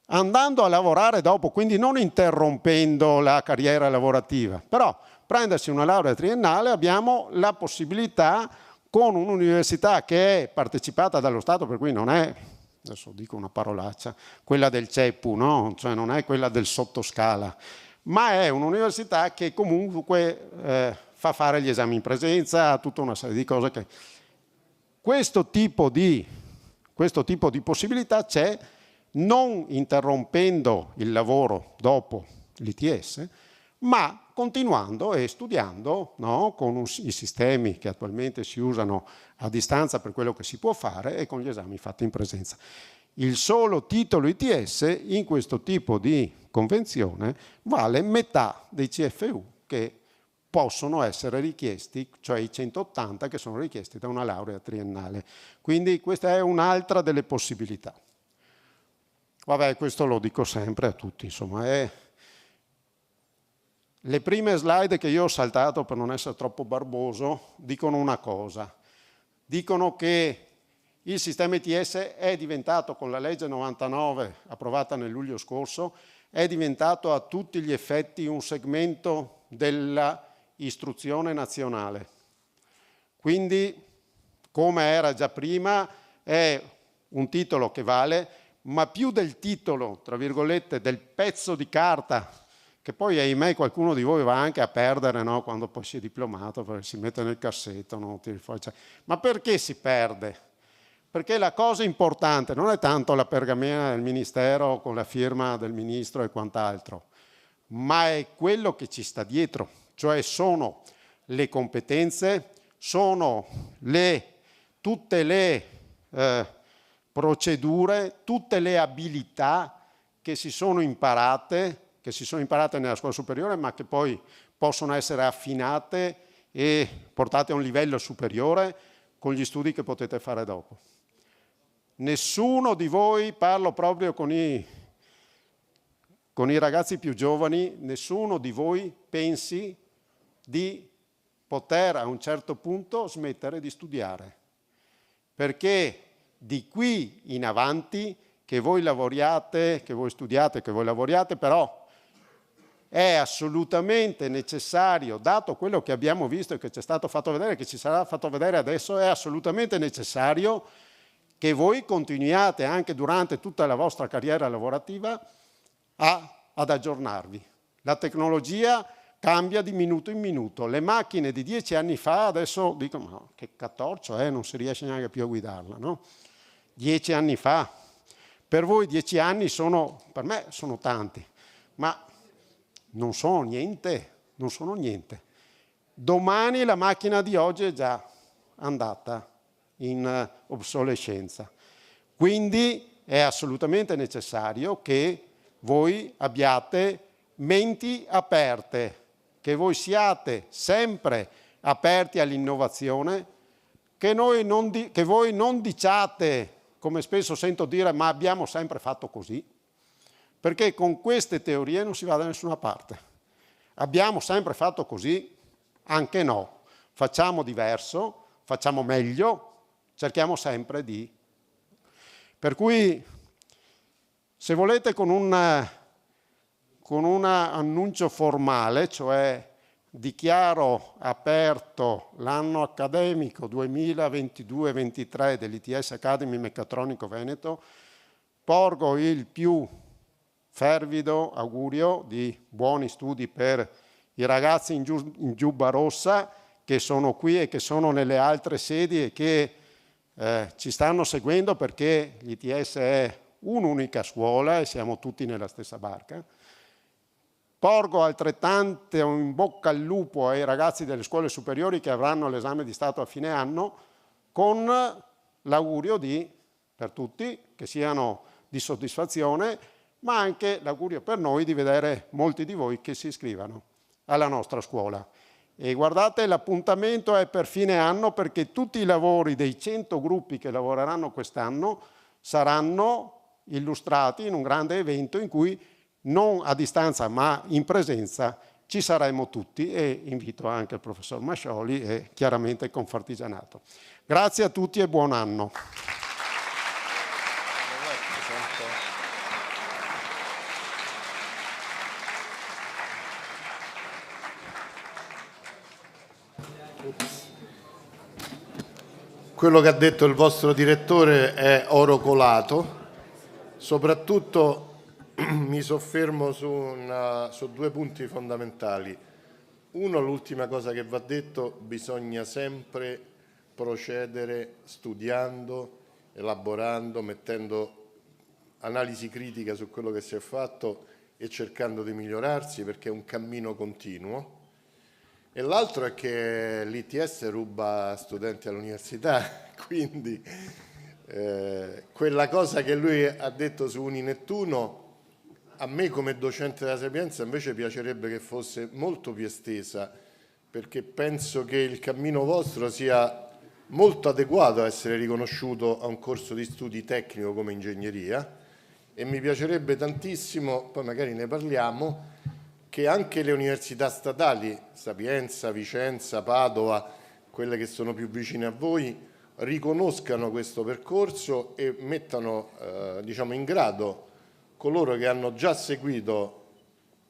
andando a lavorare dopo, quindi non interrompendo la carriera lavorativa, però prendersi una laurea triennale, abbiamo la possibilità con un'università che è partecipata dallo Stato, per cui non è, adesso dico una parolaccia, quella del CEPU, no? Cioè non è quella del sottoscala, ma è un'università che comunque fa fare gli esami in presenza, tutta una serie di cose che... Questo tipo di possibilità c'è, non interrompendo il lavoro dopo l'ITS, ma continuando e studiando, no? Con i sistemi che attualmente si usano a distanza per quello che si può fare e con gli esami fatti in presenza. Il solo titolo ITS in questo tipo di convenzione vale metà dei CFU che possono essere richiesti, cioè i 180 che sono richiesti da una laurea triennale. Quindi questa è un'altra delle possibilità. Vabbè, questo lo dico sempre a tutti, insomma. Le prime slide che io ho saltato per non essere troppo barboso dicono una cosa. Dicono che il sistema ETS è diventato, con la legge 99 approvata nel luglio scorso, è diventato a tutti gli effetti un segmento della istruzione nazionale. Quindi, come era già prima, è un titolo che vale, ma più del titolo, tra virgolette, del pezzo di carta, che poi ahimè qualcuno di voi va anche a perdere, no? Quando poi si è diplomato, perché si mette nel cassetto, no? Ma perché si perde? Perché la cosa importante non è tanto la pergamena del ministero con la firma del ministro e quant'altro, ma è quello che ci sta dietro, cioè sono le competenze, sono tutte le procedure, tutte le abilità che si sono imparate nella scuola superiore, ma che poi possono essere affinate e portate a un livello superiore con gli studi che potete fare dopo. Nessuno di voi, parlo proprio con i ragazzi più giovani, nessuno di voi pensi di poter a un certo punto smettere di studiare, perché di qui in avanti, che voi lavoriate, che voi studiate, che voi lavoriate, però è assolutamente necessario, dato quello che abbiamo visto e che ci è stato fatto vedere, che ci sarà fatto vedere adesso, è assolutamente necessario che voi continuiate anche durante tutta la vostra carriera lavorativa ad aggiornarvi. La tecnologia cambia di minuto in minuto. Le macchine di 10 anni fa adesso dicono ma che catorcio è, non si riesce neanche più a guidarla, no? 10 anni fa. Per voi 10 anni per me sono tanti, ma non sono niente. Domani la macchina di oggi è già andata in obsolescenza. Quindi è assolutamente necessario che voi abbiate menti aperte, che voi siate sempre aperti all'innovazione, che voi non diciate, come spesso sento dire, ma abbiamo sempre fatto così, perché con queste teorie non si va da nessuna parte. Abbiamo sempre fatto così, anche no. Facciamo diverso, facciamo meglio, cerchiamo sempre di... Per cui, se volete, con un annuncio formale, cioè dichiaro aperto l'anno accademico 2022-23 dell'ITS Academy Meccatronico Veneto, porgo il più fervido augurio di buoni studi per i ragazzi in giubba rossa che sono qui e che sono nelle altre sedi e che ci stanno seguendo, perché l'ITS è un'unica scuola e siamo tutti nella stessa barca. Porgo altrettanto in bocca al lupo ai ragazzi delle scuole superiori che avranno l'esame di Stato a fine anno, con l'augurio per tutti, che siano di soddisfazione, ma anche l'augurio per noi di vedere molti di voi che si iscrivano alla nostra scuola. E guardate, l'appuntamento è per fine anno, perché tutti i lavori dei 100 gruppi che lavoreranno quest'anno saranno illustrati in un grande evento in cui non a distanza ma in presenza ci saremo tutti, e invito anche il professor Mascioli e chiaramente il Confartigianato. Grazie a tutti e buon anno. Quello che ha detto il vostro direttore è oro colato. Soprattutto mi soffermo su due punti fondamentali. Uno, l'ultima cosa che va detto: bisogna sempre procedere studiando, elaborando, mettendo analisi critica su quello che si è fatto e cercando di migliorarsi, perché è un cammino continuo. E l'altro è che l'ITS ruba studenti all'università, quindi quella cosa che lui ha detto su Uninettuno, a me come docente della Sapienza invece piacerebbe che fosse molto più estesa, perché penso che il cammino vostro sia molto adeguato a essere riconosciuto a un corso di studi tecnico come ingegneria, e mi piacerebbe tantissimo, poi magari ne parliamo, che anche le università statali, Sapienza, Vicenza, Padova, quelle che sono più vicine a voi, riconoscano questo percorso e mettano diciamo in grado coloro che hanno già seguito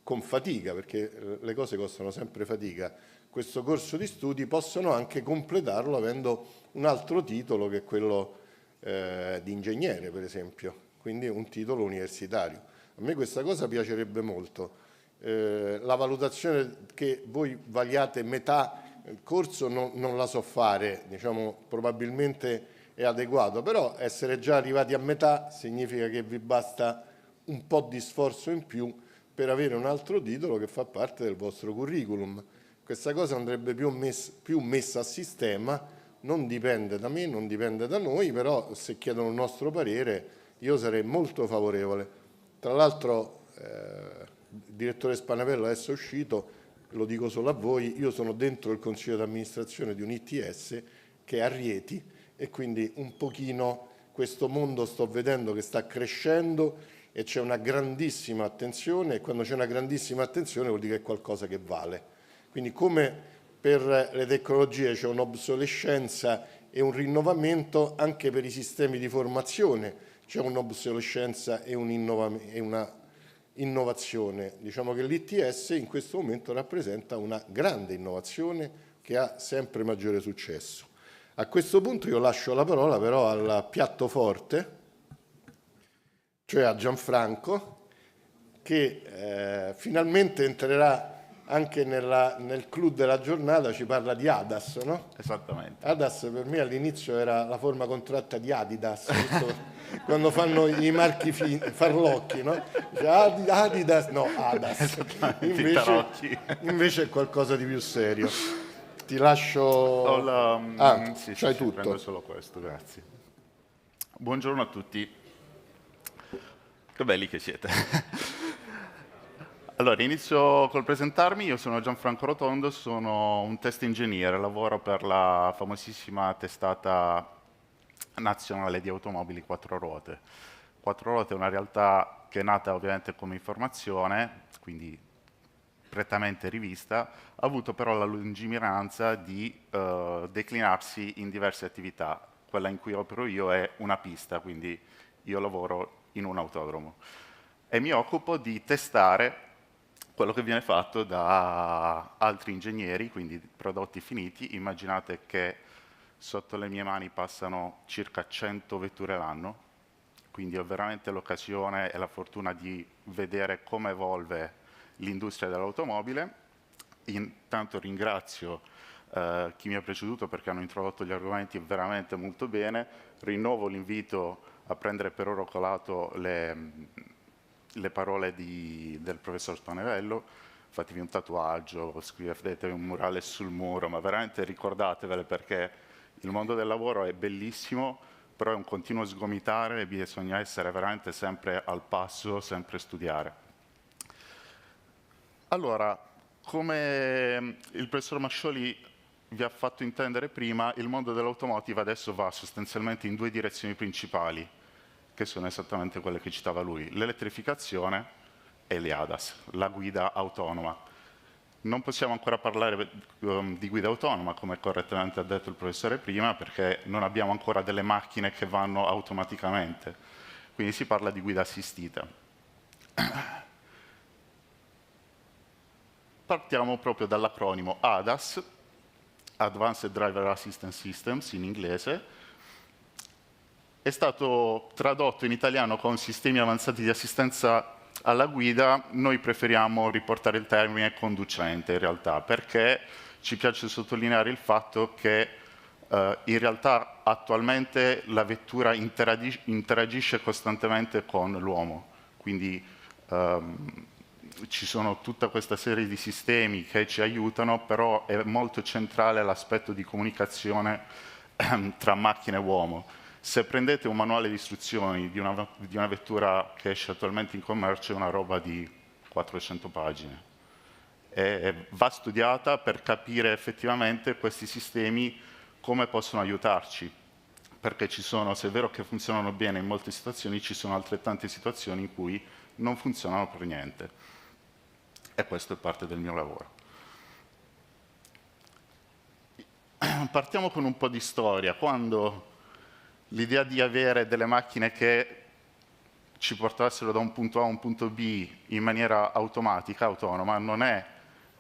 con fatica, perché le cose costano sempre fatica, questo corso di studi, possono anche completarlo avendo un altro titolo che è quello di ingegnere, per esempio, quindi un titolo universitario. A me questa cosa piacerebbe molto. La valutazione che voi vagliate metà corso non la so fare, diciamo, probabilmente è adeguato, però essere già arrivati a metà significa che vi basta un po' di sforzo in più per avere un altro titolo che fa parte del vostro curriculum. Questa cosa andrebbe più messa a sistema, non dipende da me, non dipende da noi, però se chiedono il nostro parere io sarei molto favorevole. Tra l'altro il direttore Spanapello adesso è uscito, lo dico solo a voi, io sono dentro il consiglio d'amministrazione di un ITS che è a Rieti, e quindi un pochino questo mondo sto vedendo che sta crescendo e c'è una grandissima attenzione, e quando c'è una grandissima attenzione vuol dire che è qualcosa che vale. Quindi come per le tecnologie c'è un'obsolescenza e un rinnovamento, anche per i sistemi di formazione c'è un'obsolescenza e una innovazione. Diciamo che l'ITS in questo momento rappresenta una grande innovazione che ha sempre maggiore successo. A questo punto io lascio la parola però al piatto forte, cioè a Gianfranco, che finalmente entrerà anche nel clou della giornata, ci parla di ADAS, no? Esattamente. ADAS per me all'inizio era la forma contratta di Adidas, quando fanno i marchi farlocchi, no? Adidas, no, ADAS. Invece è qualcosa di più serio. Ti lascio... sì, c'hai sì, tutto. prendo solo questo, grazie. Buongiorno a tutti. Che belli che siete. Allora, inizio col presentarmi. Io sono Gianfranco Rotondo, sono un test ingegnere, lavoro per la famosissima testata nazionale di automobili 4 ruote. 4 ruote è una realtà che è nata ovviamente come informazione, quindi prettamente rivista, ha avuto però la lungimiranza di declinarsi in diverse attività. Quella in cui opero io è una pista, quindi io lavoro in un autodromo e mi occupo di testare quello che viene fatto da altri ingegneri, quindi prodotti finiti. Immaginate che sotto le mie mani passano circa 100 vetture l'anno, quindi ho veramente l'occasione e la fortuna di vedere come evolve l'industria dell'automobile. Intanto ringrazio chi mi ha preceduto perché hanno introdotto gli argomenti veramente molto bene. Rinnovo l'invito a prendere per oro colato le parole del professor Spanevello. Fatevi un tatuaggio, scrivetevi un murale sul muro, ma veramente ricordatevele, perché il mondo del lavoro è bellissimo, però è un continuo sgomitare e bisogna essere veramente sempre al passo, sempre studiare. Allora, come il professor Mascioli vi ha fatto intendere prima, il mondo dell'automotive adesso va sostanzialmente in 2 direzioni principali, che sono esattamente quelle che citava lui: l'elettrificazione e le ADAS, la guida autonoma. Non possiamo ancora parlare di guida autonoma, come correttamente ha detto il professore prima, perché non abbiamo ancora delle macchine che vanno automaticamente, quindi si parla di guida assistita. Partiamo proprio dall'acronimo ADAS, Advanced Driver Assistance Systems in inglese. È stato tradotto in italiano con sistemi avanzati di assistenza alla guida. Noi preferiamo riportare il termine conducente in realtà, perché ci piace sottolineare il fatto che in realtà attualmente la vettura interagisce costantemente con l'uomo, quindi ci sono tutta questa serie di sistemi che ci aiutano, però è molto centrale l'aspetto di comunicazione tra macchina e uomo. Se prendete un manuale di istruzioni di una vettura che esce attualmente in commercio, è una roba di 400 pagine. va studiata per capire effettivamente questi sistemi come possono aiutarci, perché ci sono, se è vero che funzionano bene in molte situazioni, ci sono altrettante situazioni in cui non funzionano per niente. E questo è parte del mio lavoro. Partiamo con un po' di storia. Quando l'idea di avere delle macchine che ci portassero da un punto A a un punto B in maniera automatica, autonoma, non è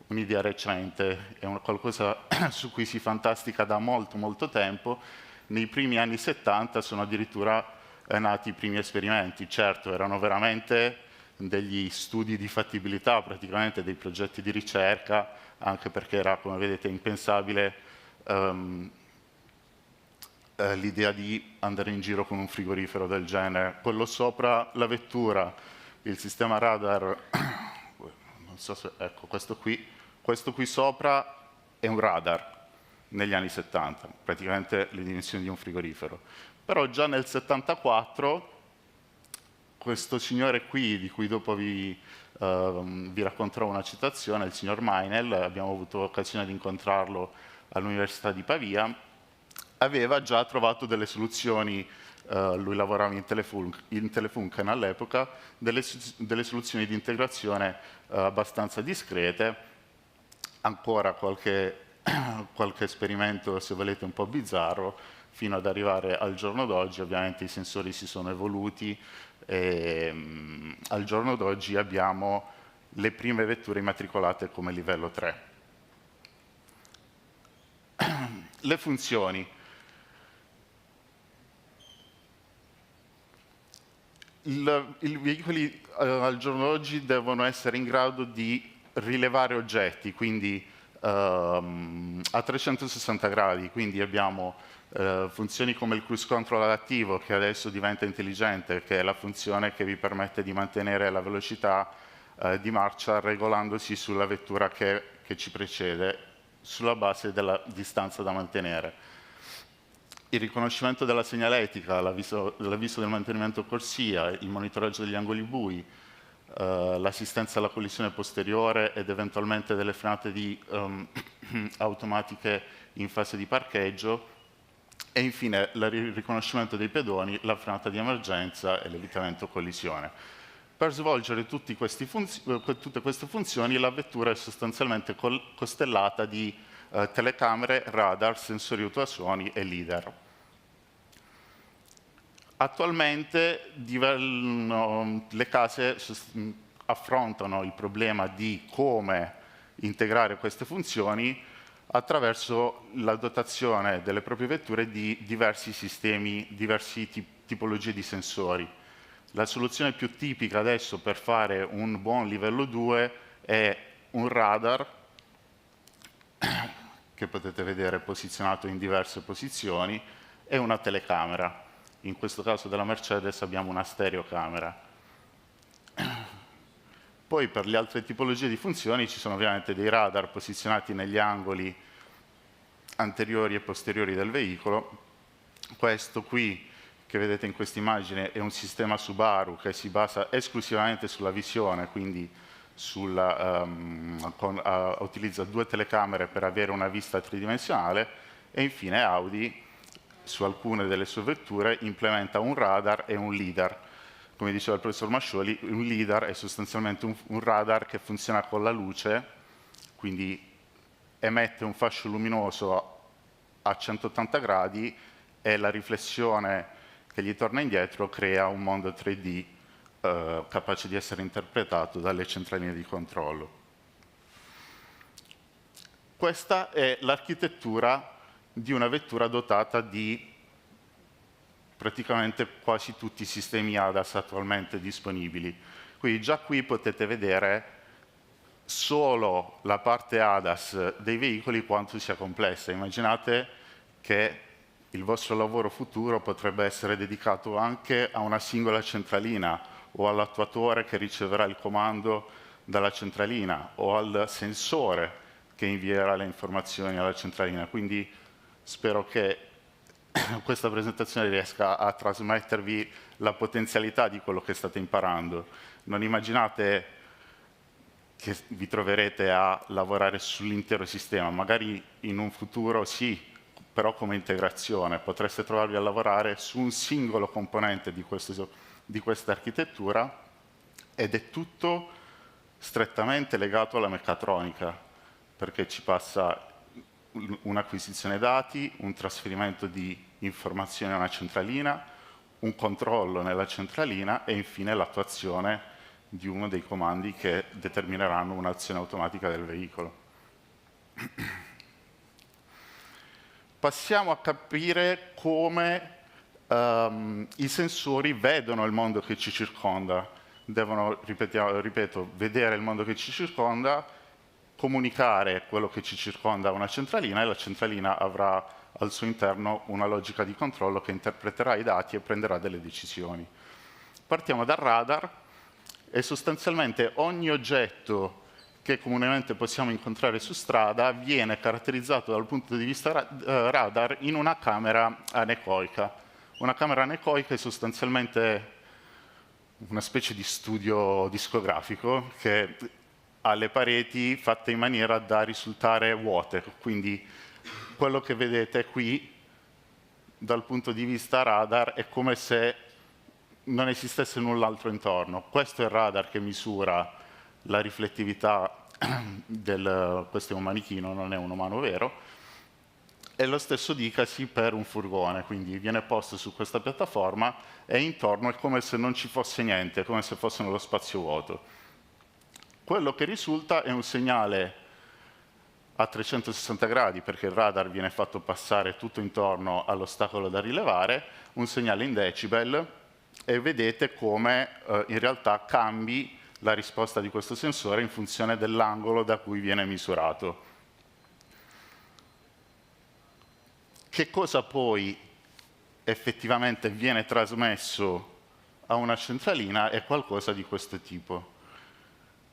un'idea recente, è qualcosa su cui si fantastica da molto molto tempo. Nei primi anni 70 sono addirittura nati i primi esperimenti. Certo, erano veramente degli studi di fattibilità, praticamente dei progetti di ricerca, anche perché era, come vedete, impensabile l'idea di andare in giro con un frigorifero del genere. Quello sopra la vettura, il sistema radar, non so se, ecco, questo qui sopra è un radar negli anni 70, praticamente le dimensioni di un frigorifero. Però già nel 74 questo signore qui, di cui dopo vi racconterò una citazione, il signor Meinel, abbiamo avuto occasione di incontrarlo all'Università di Pavia, aveva già trovato delle soluzioni, lui lavorava in Telefunken all'epoca, delle soluzioni di integrazione abbastanza discrete, ancora qualche esperimento, se volete, un po' bizzarro, fino ad arrivare al giorno d'oggi. Ovviamente i sensori si sono evoluti e al giorno d'oggi abbiamo le prime vetture immatricolate come livello 3. Le funzioni. I veicoli al giorno d'oggi devono essere in grado di rilevare oggetti, quindi a 360 gradi, quindi abbiamo funzioni come il cruise control adattivo, che adesso diventa intelligente, che è la funzione che vi permette di mantenere la velocità di marcia regolandosi sulla vettura che ci precede, sulla base della distanza da mantenere. Il riconoscimento della segnaletica, l'avviso del mantenimento corsia, il monitoraggio degli angoli bui, l'assistenza alla collisione posteriore ed eventualmente delle frenate automatiche in fase di parcheggio, e infine il riconoscimento dei pedoni, la frenata di emergenza e l'evitamento collisione. Per svolgere tutte queste funzioni la vettura è sostanzialmente costellata di telecamere, radar, sensori ultrasuoni e LIDAR. Attualmente le case affrontano il problema di come integrare queste funzioni attraverso la dotazione delle proprie vetture di diversi sistemi, diverse tipologie di sensori. La soluzione più tipica adesso per fare un buon livello 2 è un radar che potete vedere posizionato in diverse posizioni e una telecamera. In questo caso della Mercedes abbiamo una stereocamera. Poi per le altre tipologie di funzioni ci sono ovviamente dei radar posizionati negli angoli anteriori e posteriori del veicolo. Questo qui che vedete in questa immagine è un sistema Subaru che si basa esclusivamente sulla visione, quindi utilizza 2 telecamere per avere una vista tridimensionale, e infine Audi su alcune delle sue vetture implementa un radar e un LIDAR. Come diceva il professor Mascioli, un LIDAR è sostanzialmente un radar che funziona con la luce, quindi emette un fascio luminoso a 180 gradi e la riflessione che gli torna indietro crea un mondo 3D capace di essere interpretato dalle centraline di controllo. Questa è l'architettura di una vettura dotata di praticamente quasi tutti i sistemi ADAS attualmente disponibili. Quindi già qui potete vedere solo la parte ADAS dei veicoli quanto sia complessa. Immaginate che il vostro lavoro futuro potrebbe essere dedicato anche a una singola centralina o all'attuatore che riceverà il comando dalla centralina o al sensore che invierà le informazioni alla centralina. Quindi spero che questa presentazione riesca a trasmettervi la potenzialità di quello che state imparando. Non immaginate che vi troverete a lavorare sull'intero sistema, magari in un futuro sì, però come integrazione potreste trovarvi a lavorare su un singolo componente di questa architettura, ed è tutto strettamente legato alla meccatronica, perché ci passa un'acquisizione dati, un trasferimento di informazioni a una centralina, un controllo nella centralina e infine l'attuazione di uno dei comandi che determineranno un'azione automatica del veicolo. Passiamo a capire come i sensori vedono il mondo che ci circonda. Devono, ripeto, vedere il mondo che ci circonda, comunicare quello che ci circonda a una centralina, e la centralina avrà al suo interno una logica di controllo che interpreterà i dati e prenderà delle decisioni. Partiamo dal radar, e sostanzialmente ogni oggetto che comunemente possiamo incontrare su strada viene caratterizzato dal punto di vista radar in una camera anecoica. Una camera anecoica è sostanzialmente una specie di studio discografico che ha le pareti fatte in maniera da risultare vuote, quindi quello che vedete qui dal punto di vista radar è come se non esistesse null'altro intorno. Questo è il radar che misura la riflettività questo è un manichino, non è un umano vero, e lo stesso dicasi per un furgone, quindi viene posto su questa piattaforma e intorno è come se non ci fosse niente, come se fosse nello spazio vuoto. Quello che risulta è un segnale a 360 gradi, perché il radar viene fatto passare tutto intorno all'ostacolo da rilevare, un segnale in decibel, e vedete come in realtà cambi la risposta di questo sensore in funzione dell'angolo da cui viene misurato. Che cosa poi effettivamente viene trasmesso a una centralina è qualcosa di questo tipo.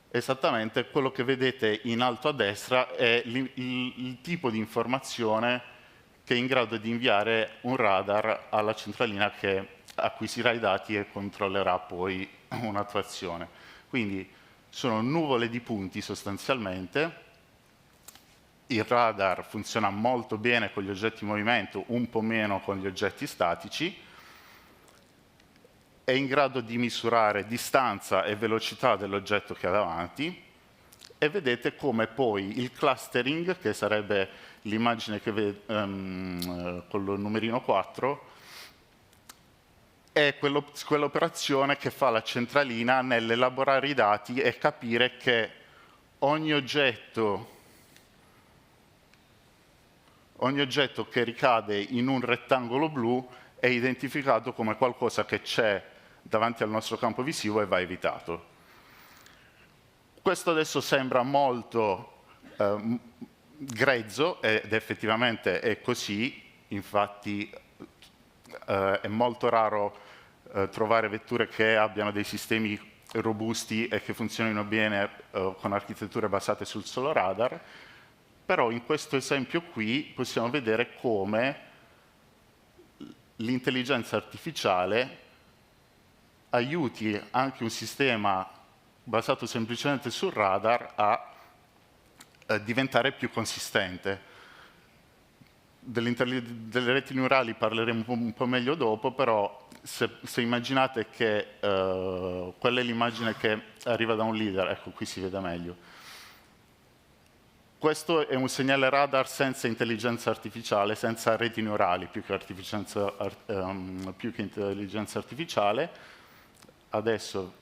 Esattamente quello che vedete in alto a destra è il tipo di informazione che è in grado di inviare un radar alla centralina che acquisirà i dati e controllerà poi un'attuazione. Quindi sono nuvole di punti sostanzialmente. Il radar funziona molto bene con gli oggetti in movimento, un po' meno con gli oggetti statici. È in grado di misurare distanza e velocità dell'oggetto che ha davanti, e vedete come poi il clustering, che sarebbe l'immagine che vede con il numerino 4, è quell'operazione che fa la centralina nell'elaborare i dati e capire che ogni oggetto che ricade in un rettangolo blu è identificato come qualcosa che c'è davanti al nostro campo visivo e va evitato. Questo adesso sembra molto grezzo, ed effettivamente è così. Infatti è molto raro trovare vetture che abbiano dei sistemi robusti e che funzionino bene con architetture basate sul solo radar, però in questo esempio qui possiamo vedere come l'intelligenza artificiale aiuti anche un sistema basato semplicemente sul radar a diventare più consistente. Delle reti neurali parleremo un po' meglio dopo, però se immaginate che quella è l'immagine che arriva da un leader, ecco qui si vede meglio. Questo è un segnale radar senza intelligenza artificiale, senza reti neurali, più che intelligenza artificiale. Adesso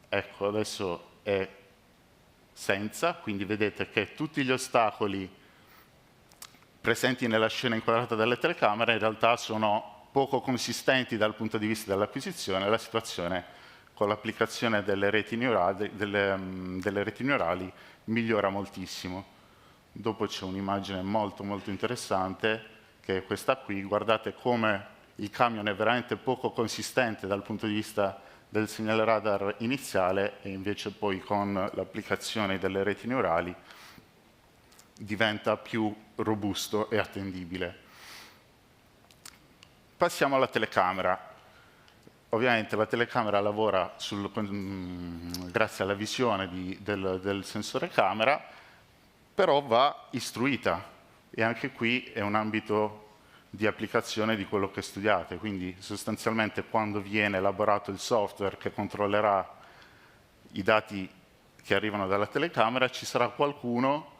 è senza, quindi vedete che tutti gli ostacoli presenti nella scena inquadrata dalle telecamere in realtà sono poco consistenti dal punto di vista dell'acquisizione. La situazione con l'applicazione delle reti neurali migliora moltissimo. Dopo c'è un'immagine molto molto interessante, che è questa qui. Guardate come il camion è veramente poco consistente dal punto di vista del segnale radar iniziale, e invece poi con l'applicazione delle reti neurali diventa più robusto e attendibile. Passiamo alla telecamera. Ovviamente la telecamera lavora grazie alla visione del sensore camera, però va istruita, e anche qui è un ambito di applicazione di quello che studiate, quindi sostanzialmente quando viene elaborato il software che controllerà i dati che arrivano dalla telecamera, ci sarà qualcuno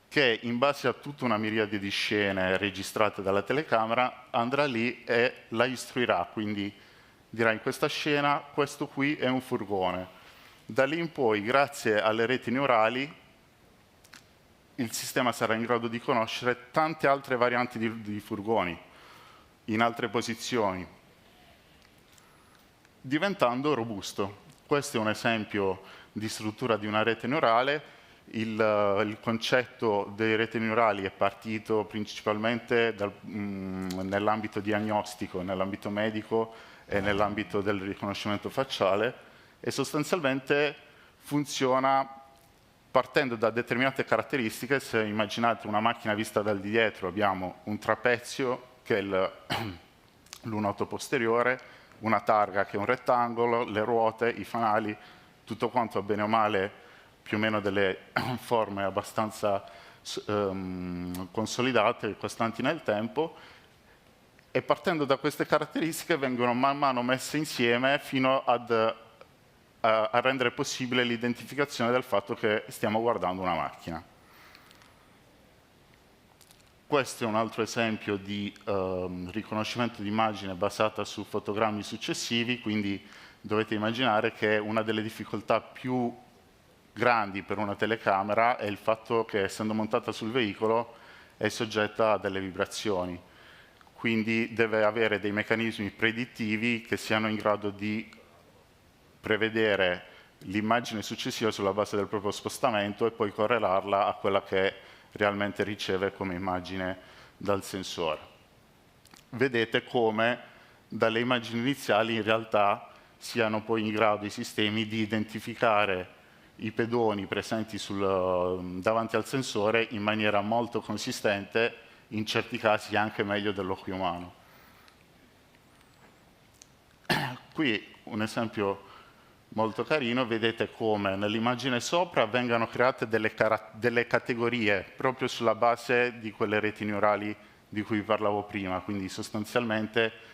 che in base a tutta una miriade di scene registrate dalla telecamera andrà lì e la istruirà, quindi dirà: in questa scena questo qui è un furgone. Da lì in poi, grazie alle reti neurali, il sistema sarà in grado di conoscere tante altre varianti di furgoni in altre posizioni, diventando robusto. Questo è un esempio di struttura di una rete neurale. Il concetto delle reti neurali è partito principalmente nell'ambito diagnostico, nell'ambito medico e nell'ambito del riconoscimento facciale, e sostanzialmente funziona partendo da determinate caratteristiche. Se immaginate una macchina vista dal di dietro, abbiamo un trapezio che è l'unoto posteriore, una targa che è un rettangolo, le ruote, i fanali, tutto quanto bene o male più o meno delle forme abbastanza consolidate e costanti nel tempo, e partendo da queste caratteristiche vengono man mano messe insieme fino a rendere possibile l'identificazione del fatto che stiamo guardando una macchina. Questo è un altro esempio di riconoscimento di immagine basata su fotogrammi successivi, quindi dovete immaginare che una delle difficoltà più grandi per una telecamera è il fatto che, essendo montata sul veicolo, è soggetta a delle vibrazioni. Quindi deve avere dei meccanismi predittivi che siano in grado di prevedere l'immagine successiva sulla base del proprio spostamento e poi correlarla a quella che realmente riceve come immagine dal sensore. Vedete come dalle immagini iniziali in realtà siano poi in grado i sistemi di identificare i pedoni presenti davanti al sensore in maniera molto consistente, in certi casi anche meglio dell'occhio umano. Qui un esempio molto carino: vedete come nell'immagine sopra vengano create delle categorie proprio sulla base di quelle reti neurali di cui parlavo prima. Quindi sostanzialmente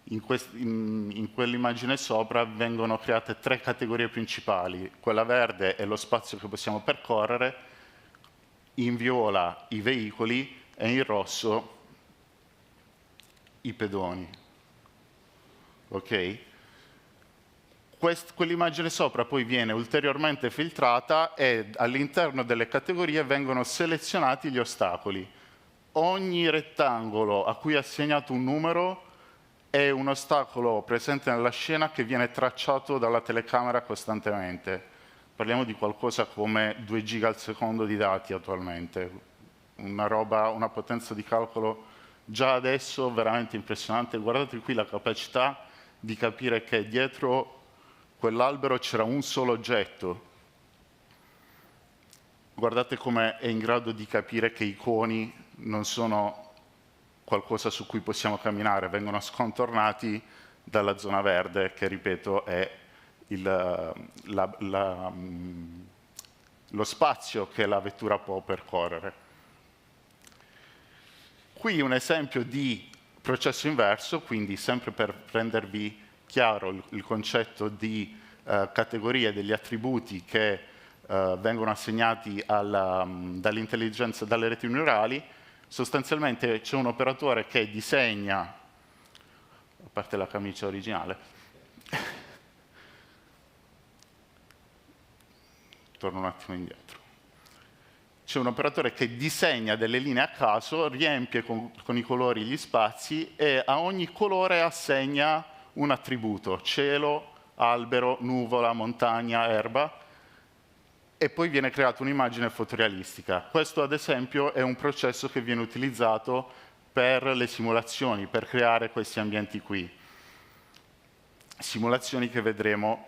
in quell'immagine sopra vengono create 3 categorie principali. Quella verde è lo spazio che possiamo percorrere, in viola i veicoli e in rosso i pedoni. Ok? Quell'immagine sopra poi viene ulteriormente filtrata e all'interno delle categorie vengono selezionati gli ostacoli. Ogni rettangolo a cui è assegnato un numero è un ostacolo presente nella scena che viene tracciato dalla telecamera costantemente. Parliamo di qualcosa come 2 giga al secondo di dati attualmente. Una potenza di calcolo già adesso veramente impressionante. Guardate qui la capacità di capire che dietro quell'albero c'era un solo oggetto. Guardate come è in grado di capire che i coni non sono qualcosa su cui possiamo camminare, vengono scontornati dalla zona verde, che ripeto è lo spazio che la vettura può percorrere. Qui un esempio di processo inverso, quindi sempre per rendervi chiaro il concetto di categorie degli attributi che vengono assegnati dall'intelligenza, dalle reti neurali. Sostanzialmente c'è un operatore che disegna, a parte la camicia originale, torno un attimo indietro. C'è un operatore che disegna delle linee a caso, riempie con i colori gli spazi e a ogni colore assegna un attributo: cielo, albero, nuvola, montagna, erba, e poi viene creata un'immagine fotorealistica. Questo, ad esempio, è un processo che viene utilizzato per le simulazioni, per creare questi ambienti qui. Simulazioni che vedremo,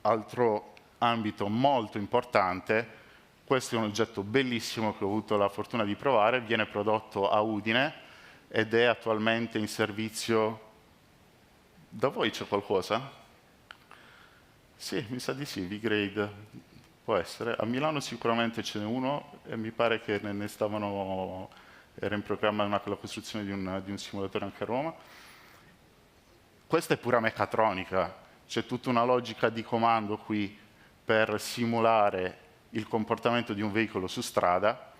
altro ambito molto importante. Questo è un oggetto bellissimo che ho avuto la fortuna di provare, viene prodotto a Udine ed è attualmente in servizio Da voi c'è qualcosa? Sì, mi sa di sì, V-Grade può essere. A Milano sicuramente ce n'è uno e mi pare che era in programma la costruzione di un simulatore anche a Roma. Questa è pura meccatronica, c'è tutta una logica di comando qui per simulare il comportamento di un veicolo su strada,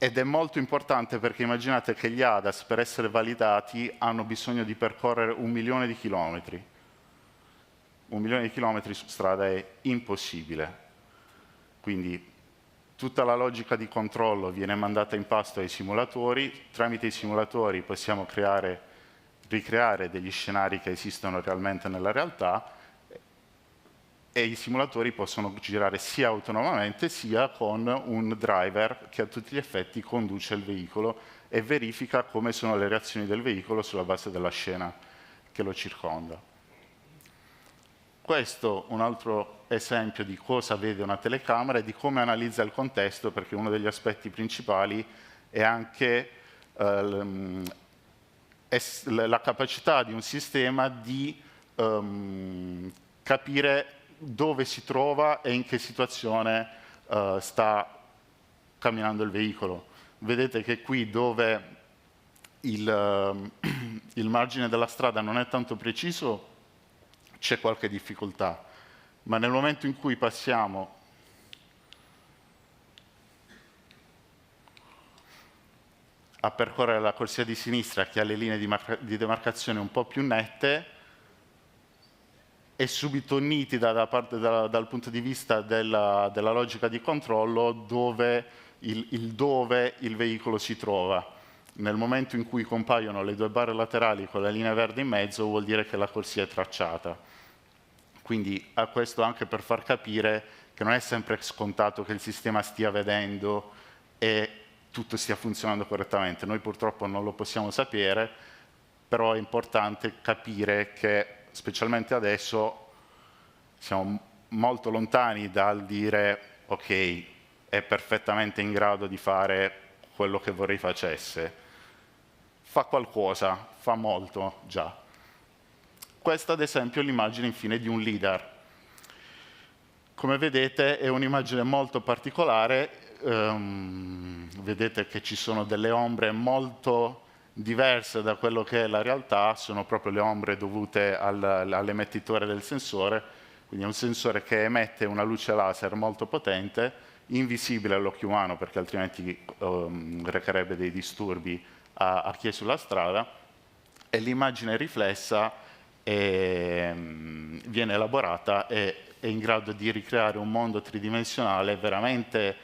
ed è molto importante perché immaginate che gli ADAS, per essere validati, hanno bisogno di percorrere 1 milione di chilometri. 1 milione di chilometri su strada è impossibile. Quindi tutta la logica di controllo viene mandata in pasto ai simulatori. Tramite i simulatori possiamo ricreare degli scenari che esistono realmente nella realtà, e i simulatori possono girare sia autonomamente sia con un driver che a tutti gli effetti conduce il veicolo e verifica come sono le reazioni del veicolo sulla base della scena che lo circonda. Questo è un altro esempio di cosa vede una telecamera e di come analizza il contesto, perché uno degli aspetti principali è anche la capacità di un sistema di capire dove si trova e in che situazione sta camminando il veicolo. Vedete che qui, dove il margine della strada non è tanto preciso, c'è qualche difficoltà, ma nel momento in cui passiamo a percorrere la corsia di sinistra, che ha le linee di demarcazione un po' più nette, è subito nitida dal punto di vista della logica di controllo dove il veicolo si trova. Nel momento in cui compaiono le 2 barre laterali con la linea verde in mezzo, vuol dire che la corsia è tracciata. Quindi a questo anche per far capire che non è sempre scontato che il sistema stia vedendo e tutto stia funzionando correttamente. Noi purtroppo non lo possiamo sapere, però è importante capire che specialmente adesso siamo molto lontani dal dire ok, è perfettamente in grado di fare quello che vorrei facesse. Fa qualcosa, fa molto già. Questa ad esempio è l'immagine infine di un LiDAR. Come vedete è un'immagine molto particolare, vedete che ci sono delle ombre molto diverse da quello che è la realtà, sono proprio le ombre dovute all'emettitore del sensore, quindi è un sensore che emette una luce laser molto potente, invisibile all'occhio umano perché altrimenti recherebbe dei disturbi a chi è sulla strada, e l'immagine riflessa viene elaborata e è in grado di ricreare un mondo tridimensionale veramente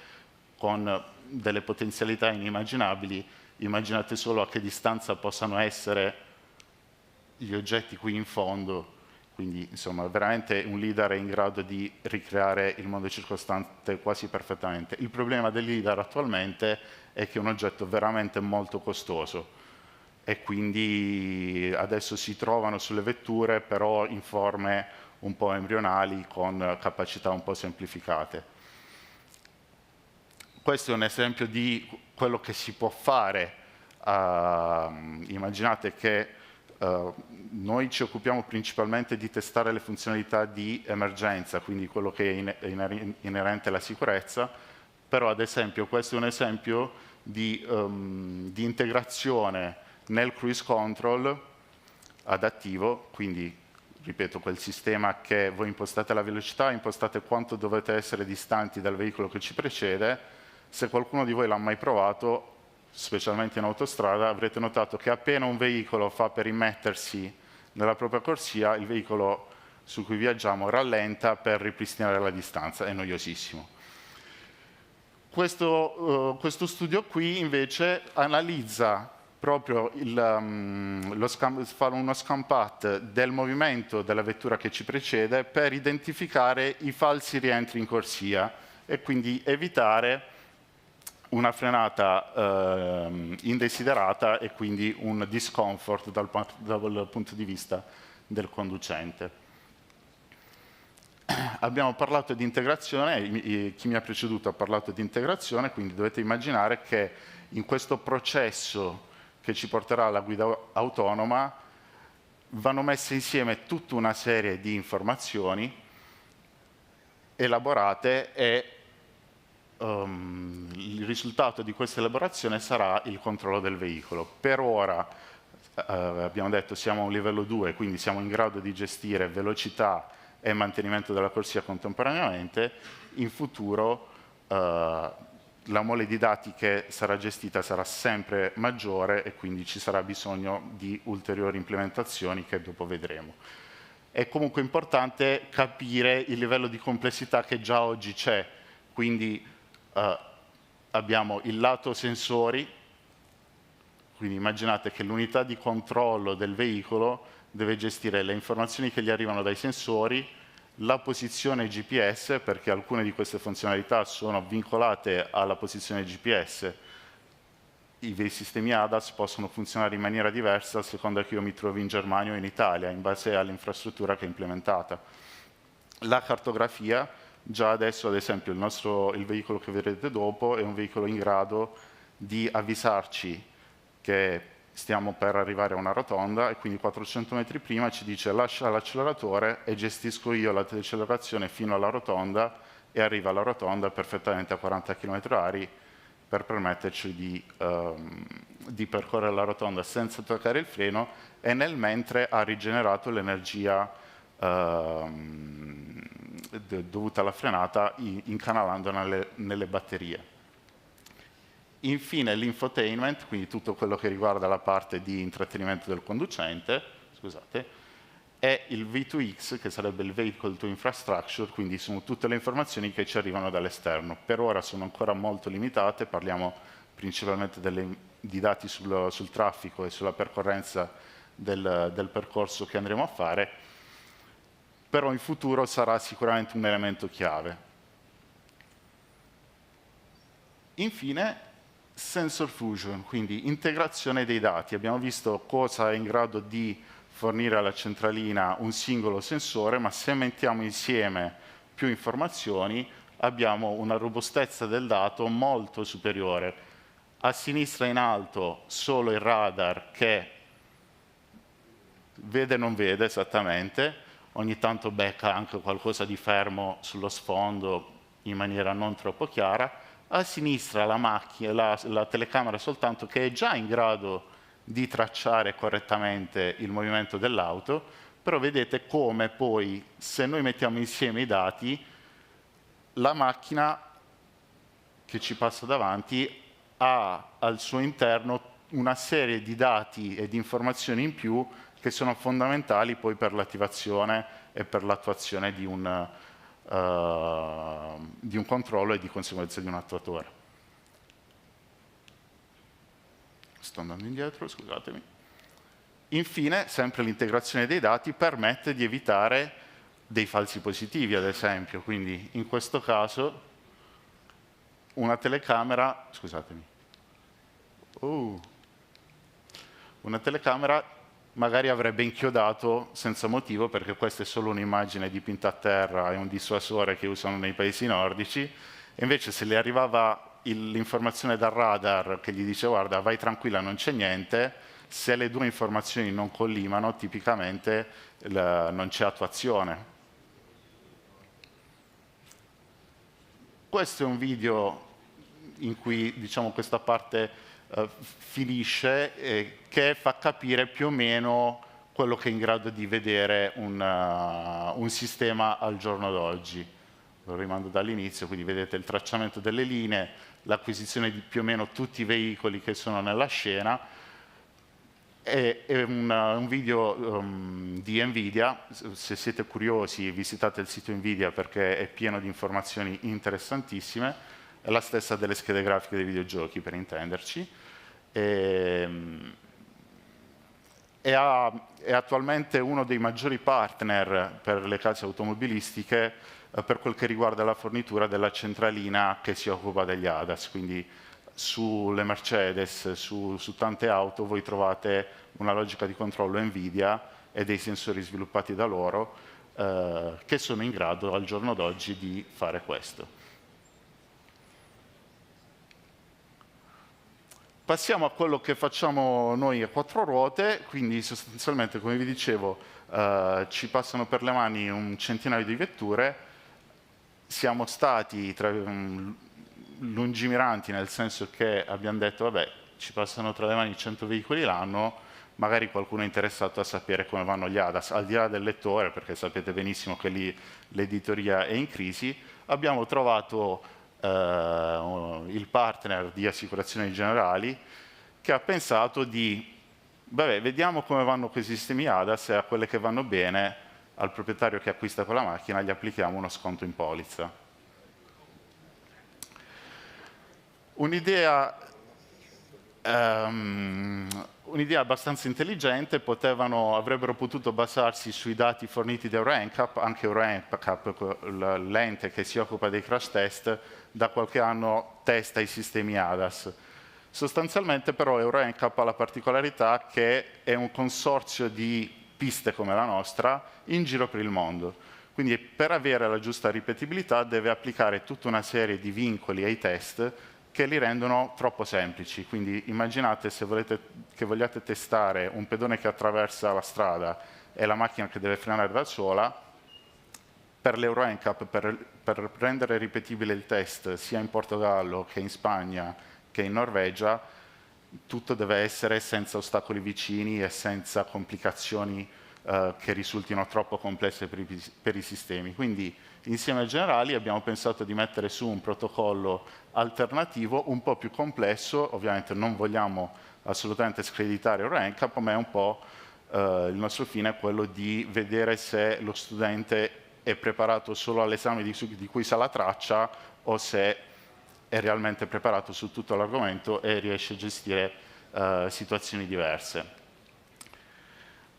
con delle potenzialità inimmaginabili. Immaginate solo a che distanza possano essere gli oggetti qui in fondo, quindi insomma veramente un LiDAR è in grado di ricreare il mondo circostante quasi perfettamente. Il problema del LiDAR attualmente è che è un oggetto veramente molto costoso e quindi adesso si trovano sulle vetture però in forme un po' embrionali con capacità un po' semplificate. Questo è un esempio di quello che si può fare. Immaginate che noi ci occupiamo principalmente di testare le funzionalità di emergenza, quindi quello che è inerente alla sicurezza, però ad esempio questo è un esempio di integrazione nel cruise control adattivo, quindi ripeto, quel sistema che voi impostate la velocità, impostate quanto dovete essere distanti dal veicolo che ci precede. Se qualcuno di voi l'ha mai provato, specialmente in autostrada, avrete notato che appena un veicolo fa per immettersi nella propria corsia, il veicolo su cui viaggiamo rallenta per ripristinare la distanza, è noiosissimo. Questo studio qui invece analizza proprio fa uno scampat del movimento della vettura che ci precede per identificare i falsi rientri in corsia e quindi evitare una frenata indesiderata e quindi un discomfort dal punto di vista del conducente. Abbiamo parlato di integrazione, chi mi ha preceduto ha parlato di integrazione, quindi dovete immaginare che in questo processo che ci porterà alla guida autonoma vanno messe insieme tutta una serie di informazioni elaborate e il risultato di questa elaborazione sarà il controllo del veicolo. Per ora, abbiamo detto, siamo a un livello 2, quindi siamo in grado di gestire velocità e mantenimento della corsia contemporaneamente. In futuro la mole di dati che sarà gestita sarà sempre maggiore e quindi ci sarà bisogno di ulteriori implementazioni che dopo vedremo. È comunque importante capire il livello di complessità che già oggi c'è, quindi abbiamo il lato sensori, quindi immaginate che l'unità di controllo del veicolo deve gestire le informazioni che gli arrivano dai sensori, la posizione GPS, perché alcune di queste funzionalità sono vincolate alla posizione GPS. I sistemi ADAS possono funzionare in maniera diversa a seconda che io mi trovi in Germania o in Italia, in base all'infrastruttura che è implementata. La cartografia, già adesso ad esempio il veicolo che vedrete dopo è un veicolo in grado di avvisarci che stiamo per arrivare a una rotonda e quindi 400 metri prima ci dice lascia l'acceleratore e gestisco io la decelerazione fino alla rotonda e arriva alla rotonda perfettamente a 40 km/h per permetterci di percorrere la rotonda senza toccare il freno e nel mentre ha rigenerato l'energia dovuta alla frenata incanalandola nelle batterie. Infine l'infotainment, quindi tutto quello che riguarda la parte di intrattenimento del conducente, scusate, e il V2X, che sarebbe il Vehicle to Infrastructure, quindi sono tutte le informazioni che ci arrivano dall'esterno. Per ora sono ancora molto limitate, parliamo principalmente di dati sul traffico e sulla percorrenza del percorso che andremo a fare, però in futuro sarà sicuramente un elemento chiave. Infine, Sensor Fusion, quindi integrazione dei dati. Abbiamo visto cosa è in grado di fornire alla centralina un singolo sensore, ma se mettiamo insieme più informazioni abbiamo una robustezza del dato molto superiore. A sinistra in alto solo il radar che vede e non vede esattamente, ogni tanto becca anche qualcosa di fermo sullo sfondo in maniera non troppo chiara. A sinistra la macchina, la telecamera soltanto che è già in grado di tracciare correttamente il movimento dell'auto, però vedete come poi, se noi mettiamo insieme i dati, la macchina che ci passa davanti ha al suo interno una serie di dati e di informazioni in più che sono fondamentali poi per l'attivazione e per l'attuazione di un controllo e di conseguenza di un attuatore. Sto andando indietro, scusatemi. Infine, sempre l'integrazione dei dati permette di evitare dei falsi positivi, ad esempio. Quindi, in questo caso, una telecamera, scusatemi, una telecamera magari avrebbe inchiodato senza motivo, perché questa è solo un'immagine dipinta a terra, è un dissuasore che usano nei paesi nordici, e invece se le arrivava l'informazione dal radar che gli dice guarda vai tranquilla non c'è niente, se le due informazioni non collimano tipicamente non c'è attuazione. Questo è un video in cui diciamo questa parte finisce, che fa capire più o meno quello che è in grado di vedere un sistema al giorno d'oggi. Lo rimando dall'inizio, quindi vedete il tracciamento delle linee, l'acquisizione di più o meno tutti i veicoli che sono nella scena. È un video di NVIDIA, se siete curiosi visitate il sito NVIDIA perché è pieno di informazioni interessantissime. È la stessa delle schede grafiche dei videogiochi, per intenderci. È attualmente uno dei maggiori partner per le case automobilistiche per quel che riguarda la fornitura della centralina che si occupa degli ADAS. Quindi sulle Mercedes, su tante auto, voi trovate una logica di controllo NVIDIA e dei sensori sviluppati da loro che sono in grado al giorno d'oggi di fare questo. Passiamo a quello che facciamo noi a quattro ruote, quindi sostanzialmente, come vi dicevo, ci passano per le mani un centinaio di vetture. Siamo stati lungimiranti, nel senso che abbiamo detto, vabbè, ci passano tra le mani 100 veicoli l'anno, magari qualcuno è interessato a sapere come vanno gli ADAS, al di là del lettore, perché sapete benissimo che lì l'editoria è in crisi. Abbiamo trovato il partner di Assicurazioni Generali che ha pensato di, vabbè, vediamo come vanno questi sistemi ADAS e a quelle che vanno bene, al proprietario che acquista quella macchina gli applichiamo uno sconto in polizza. Un'idea abbastanza intelligente, avrebbero potuto basarsi sui dati forniti da EuroNCAP, anche EuroNCAP, l'ente che si occupa dei crash test, da qualche anno testa i sistemi ADAS. Sostanzialmente però EuroNCAP ha la particolarità che è un consorzio di piste come la nostra in giro per il mondo. Quindi per avere la giusta ripetibilità deve applicare tutta una serie di vincoli ai test che li rendono troppo semplici. Quindi immaginate se vogliate testare un pedone che attraversa la strada e la macchina che deve frenare da sola, per l'EuroNCAP, per rendere ripetibile il test sia in Portogallo che in Spagna che in Norvegia, tutto deve essere senza ostacoli vicini e senza complicazioni che risultino troppo complesse per i sistemi. Quindi insieme ai generali abbiamo pensato di mettere su un protocollo alternativo un po' più complesso. Ovviamente non vogliamo assolutamente screditare EuroNCAP, ma è un po' il nostro fine è quello di vedere se lo studente è preparato solo all'esame di cui sa la traccia o se è realmente preparato su tutto l'argomento e riesce a gestire situazioni diverse.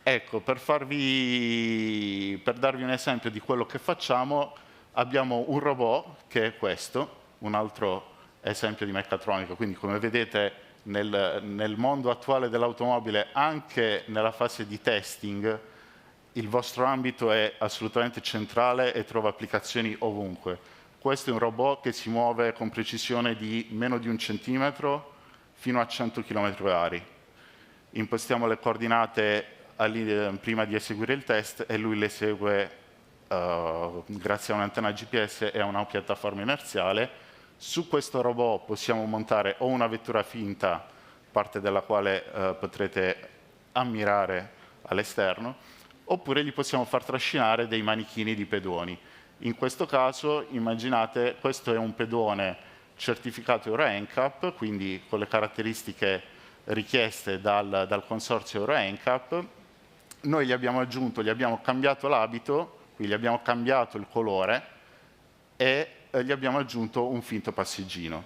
Ecco, per darvi un esempio di quello che facciamo, abbiamo un robot che è questo, un altro esempio di meccatronica. Quindi come vedete nel mondo attuale dell'automobile, anche nella fase di testing, il vostro ambito è assolutamente centrale e trova applicazioni ovunque. Questo è un robot che si muove con precisione di meno di 1 centimetro fino a 100 km/h. Impostiamo le coordinate prima di eseguire il test e lui le esegue grazie a un'antenna GPS e a una piattaforma inerziale. Su questo robot possiamo montare o una vettura finta, parte della quale potrete ammirare all'esterno, oppure gli possiamo far trascinare dei manichini di pedoni. In questo caso, immaginate, questo è un pedone certificato EuroNCAP, quindi con le caratteristiche richieste dal consorzio EuroNCAP. Noi gli abbiamo cambiato l'abito, quindi gli abbiamo cambiato il colore e gli abbiamo aggiunto un finto passeggino.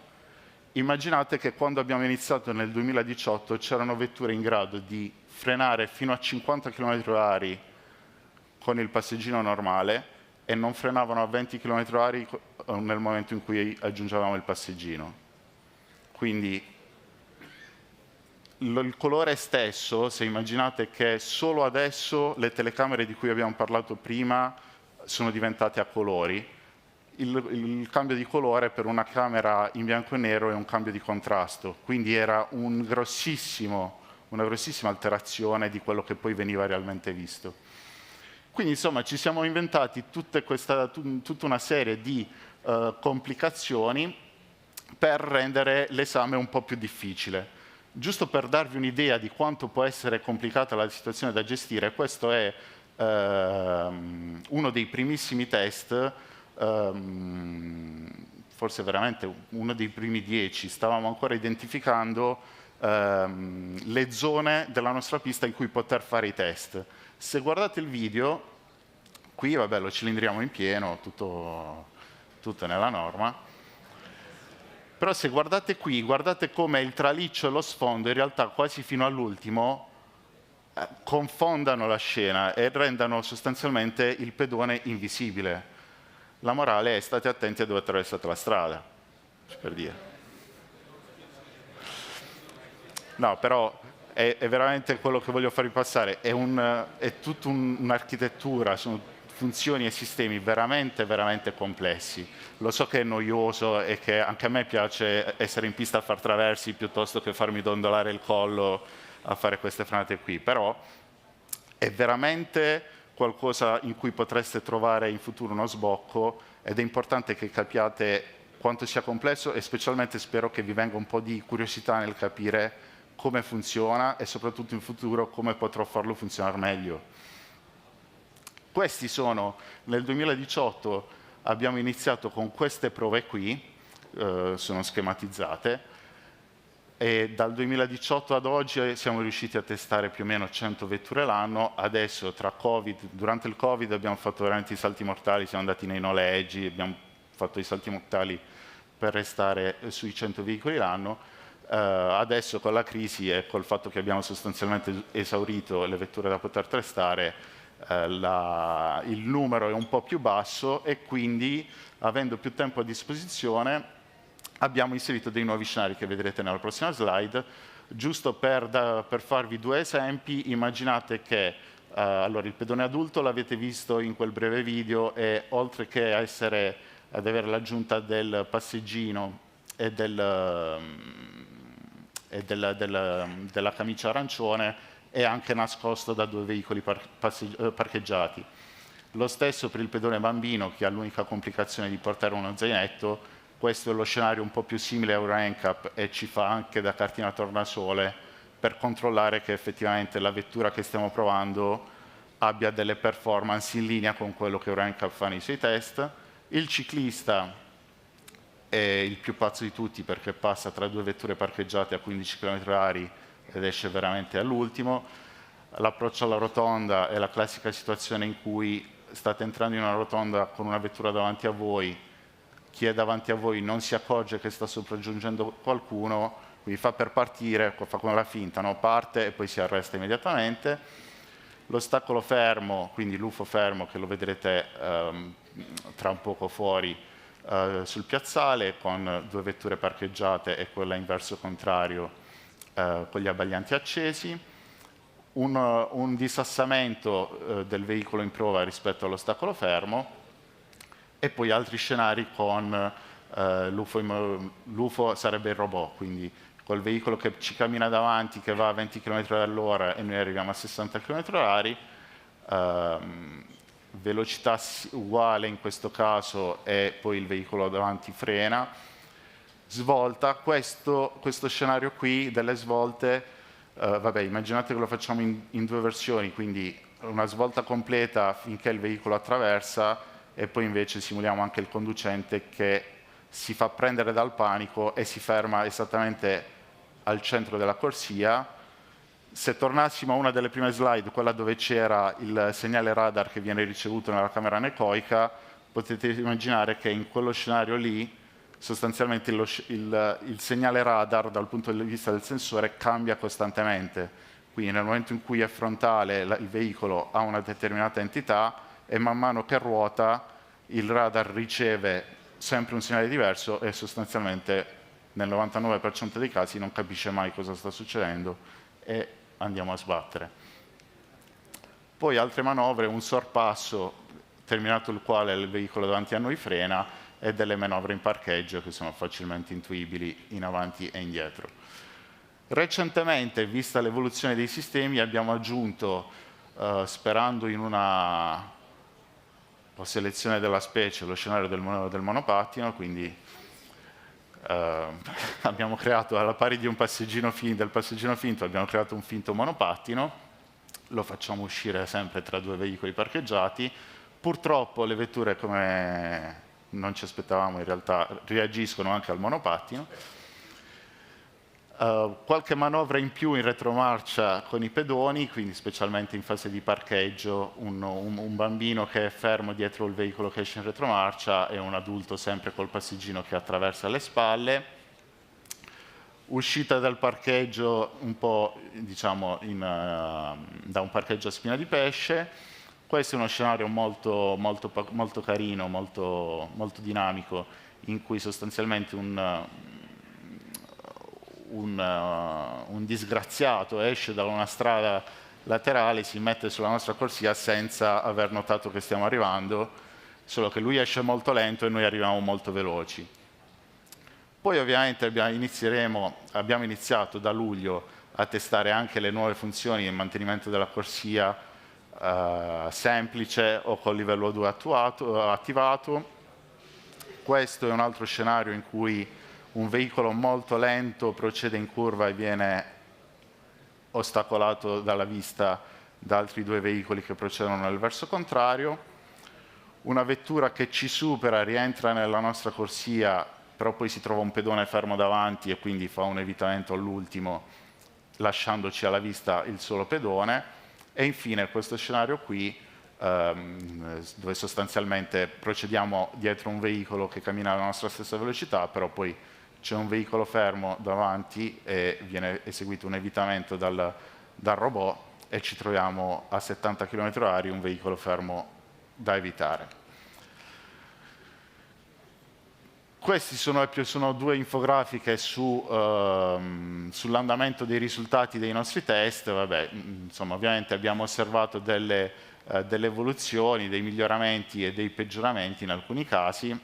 Immaginate che quando abbiamo iniziato nel 2018 c'erano vetture in grado di frenare fino a 50 km/h con il passeggino normale e non frenavano a 20 km/h nel momento in cui aggiungevamo il passeggino. Quindi il colore stesso, se immaginate che solo adesso le telecamere di cui abbiamo parlato prima sono diventate a colori, il cambio di colore per una camera in bianco e nero è un cambio di contrasto, quindi era una grossissima alterazione di quello che poi veniva realmente visto. Quindi insomma ci siamo inventati tutta una serie di complicazioni per rendere l'esame un po' più difficile. Giusto per darvi un'idea di quanto può essere complicata la situazione da gestire, questo è uno dei primissimi test, forse veramente uno dei primi 10, stavamo ancora identificando le zone della nostra pista in cui poter fare i test. Se guardate il video, qui vabbè, lo cilindriamo in pieno, tutto nella norma. Però se guardate qui, guardate come il traliccio e lo sfondo, in realtà quasi fino all'ultimo, confondano la scena e rendano sostanzialmente il pedone invisibile. La morale è: state attenti a dove attraversate la strada, per dire. No, però è veramente quello che voglio farvi passare. È tutta un'architettura, sono funzioni e sistemi veramente, veramente complessi. Lo so che è noioso e che anche a me piace essere in pista a far traversi piuttosto che farmi dondolare il collo a fare queste frenate qui, però è veramente qualcosa in cui potreste trovare in futuro uno sbocco, ed è importante che capiate quanto sia complesso, e specialmente spero che vi venga un po' di curiosità nel capire come funziona e soprattutto in futuro come potrò farlo funzionare meglio. Questi sono, nel 2018 abbiamo iniziato con queste prove qui, sono schematizzate, e dal 2018 ad oggi siamo riusciti a testare più o meno 100 vetture l'anno. Adesso durante il Covid abbiamo fatto veramente i salti mortali, siamo andati nei noleggi, abbiamo fatto i salti mortali per restare sui 100 veicoli l'anno. Adesso con la crisi e col fatto che abbiamo sostanzialmente esaurito le vetture da poter testare, il numero è un po' più basso, e quindi, avendo più tempo a disposizione, abbiamo inserito dei nuovi scenari che vedrete nella prossima slide. Giusto per farvi due esempi, immaginate che allora, il pedone adulto l'avete visto in quel breve video, e oltre che ad avere l'aggiunta del passeggino e della camicia arancione, è anche nascosto da due veicoli parcheggiati. Lo stesso per il pedone bambino, che ha l'unica complicazione di portare uno zainetto. Questo è lo scenario un po' più simile a Euro NCAP e ci fa anche da cartina tornasole per controllare che effettivamente la vettura che stiamo provando abbia delle performance in linea con quello che Euro NCAP fa nei suoi test. Il ciclista è il più pazzo di tutti, perché passa tra due vetture parcheggiate a 15 km/h ed esce veramente all'ultimo. L'approccio alla rotonda è la classica situazione in cui state entrando in una rotonda con una vettura davanti a voi, chi è davanti a voi non si accorge che sta sopraggiungendo qualcuno, quindi fa per partire, fa come la finta, no? Parte e poi si arresta immediatamente. L'ostacolo fermo, quindi l'UFO fermo, che lo vedrete tra un poco fuori sul piazzale, con due vetture parcheggiate e quella in verso contrario con gli abbaglianti accesi. Un dissassamento del veicolo in prova rispetto all'ostacolo fermo, e poi altri scenari con l'UFO sarebbe il robot, quindi col veicolo che ci cammina davanti, che va a 20 km/h e noi arriviamo a 60 km/h, velocità uguale in questo caso, e poi il veicolo davanti frena. Svolta, questo scenario qui delle svolte, vabbè, immaginate che lo facciamo in due versioni, quindi una svolta completa finché il veicolo attraversa, e poi invece simuliamo anche il conducente che si fa prendere dal panico e si ferma esattamente al centro della corsia. Se tornassimo a una delle prime slide, quella dove c'era il segnale radar che viene ricevuto nella camera anecoica, potete immaginare che in quello scenario lì sostanzialmente il segnale radar dal punto di vista del sensore cambia costantemente. Quindi nel momento in cui è frontale il veicolo ha una determinata entità, e man mano che ruota il radar riceve sempre un segnale diverso, e sostanzialmente nel 99% dei casi non capisce mai cosa sta succedendo e andiamo a sbattere. Poi altre manovre, un sorpasso terminato il quale il veicolo davanti a noi frena, e delle manovre in parcheggio che sono facilmente intuibili in avanti e indietro. Recentemente, vista l'evoluzione dei sistemi, abbiamo aggiunto, sperando in una selezione della specie, lo scenario del monopattino, quindi abbiamo creato, alla pari di del passeggino finto, abbiamo creato un finto monopattino, lo facciamo uscire sempre tra due veicoli parcheggiati. Purtroppo le vetture, come non ci aspettavamo, in realtà reagiscono anche al monopattino. Qualche manovra in più in retromarcia con i pedoni, quindi specialmente in fase di parcheggio, un bambino che è fermo dietro il veicolo che esce in retromarcia, e un adulto sempre col passeggino che attraversa le spalle. Uscita dal parcheggio un po', diciamo, da un parcheggio a spina di pesce. Questo è uno scenario molto carino, molto dinamico, in cui sostanzialmente un disgraziato esce da una strada laterale si mette sulla nostra corsia senza aver notato che stiamo arrivando, solo che lui esce molto lento e noi arriviamo molto veloci. Poi ovviamente abbiamo iniziato da luglio a testare anche le nuove funzioni di mantenimento della corsia semplice o col livello 2 attivato. Questo è un altro scenario in cui un veicolo molto lento procede in curva e viene ostacolato dalla vista da altri due veicoli che procedono nel verso contrario. Una vettura che ci supera rientra nella nostra corsia, però poi si trova un pedone fermo davanti e quindi fa un evitamento all'ultimo, lasciandoci alla vista il solo pedone. E infine questo scenario qui, dove sostanzialmente procediamo dietro un veicolo che cammina alla nostra stessa velocità, però poi c'è un veicolo fermo davanti e viene eseguito un evitamento dal robot e ci troviamo a 70 km/h un veicolo fermo da evitare. Queste sono due infografiche sull'andamento dei risultati dei nostri test. Vabbè, insomma, ovviamente abbiamo osservato delle evoluzioni, dei miglioramenti e dei peggioramenti in alcuni casi.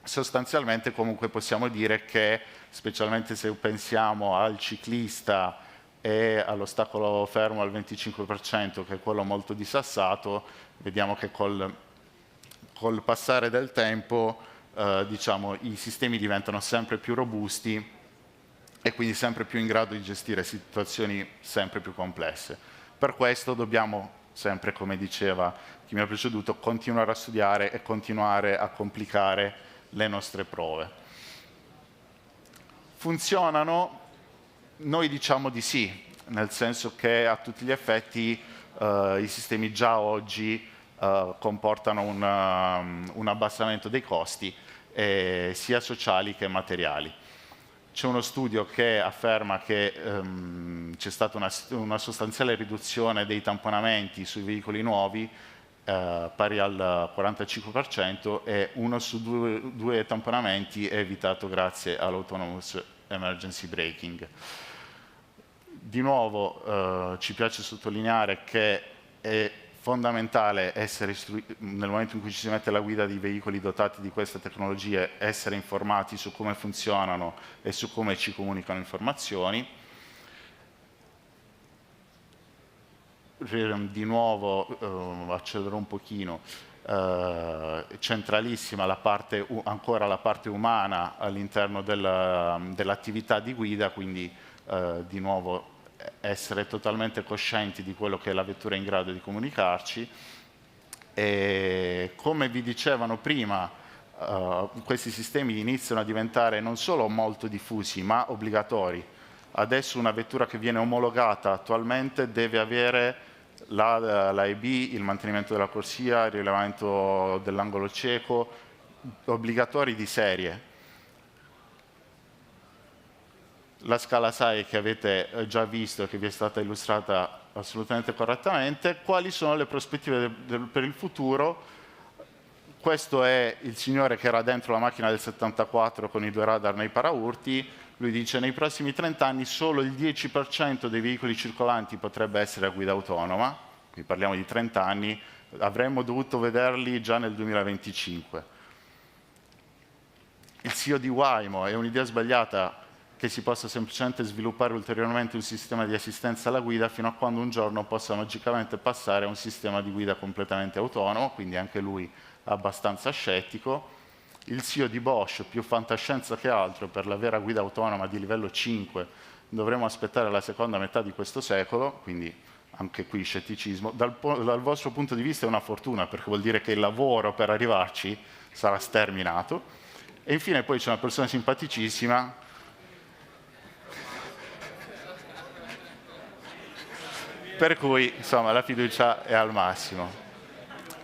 Sostanzialmente comunque possiamo dire che, specialmente se pensiamo al ciclista e all'ostacolo fermo al 25%, che è quello molto disassato, vediamo che col passare del tempo diciamo, i sistemi diventano sempre più robusti e quindi sempre più in grado di gestire situazioni sempre più complesse. Per questo dobbiamo sempre, come diceva chi mi ha preceduto, continuare a studiare e continuare a complicare le nostre prove. Funzionano? Noi diciamo di sì, nel senso che a tutti gli effetti i sistemi già oggi comportano un abbassamento dei costi, sia sociali che materiali. C'è uno studio che afferma che c'è stata una sostanziale riduzione dei tamponamenti sui veicoli nuovi pari al 45% e 1 su 2 tamponamenti è evitato grazie all'autonomous emergency braking. Di nuovo ci piace sottolineare che è fondamentale essere nel momento in cui ci si mette alla guida di veicoli dotati di queste tecnologie, essere informati su come funzionano e su come ci comunicano informazioni. Di nuovo accelero un pochino, centralissima ancora la parte umana all'interno dell'attività di guida, quindi di nuovo essere totalmente coscienti di quello che la vettura è in grado di comunicarci. E come vi dicevano prima, questi sistemi iniziano a diventare non solo molto diffusi ma obbligatori. Adesso una vettura che viene omologata attualmente deve avere l'AEB, il mantenimento della corsia, il rilevamento dell'angolo cieco, obbligatori di serie. La scala SAE che avete già visto e che vi è stata illustrata assolutamente correttamente. Quali sono le prospettive per il futuro? Questo è il signore che era dentro la macchina del 74 con i 2 radar nei paraurti. Lui dice: nei prossimi 30 anni solo il 10% dei veicoli circolanti potrebbe essere a guida autonoma. Qui parliamo di 30 anni, avremmo dovuto vederli già nel 2025. Il CEO di Waymo: è un'idea sbagliata che si possa semplicemente sviluppare ulteriormente un sistema di assistenza alla guida fino a quando un giorno possa magicamente passare a un sistema di guida completamente autonomo, quindi anche lui abbastanza scettico. Il CEO di Bosch: più fantascienza che altro, per la vera guida autonoma di livello 5 dovremo aspettare la seconda metà di questo secolo, quindi anche qui scetticismo. Dal vostro punto di vista è una fortuna, perché vuol dire che il lavoro per arrivarci sarà sterminato. E infine poi c'è una persona simpaticissima per cui insomma la fiducia è al massimo.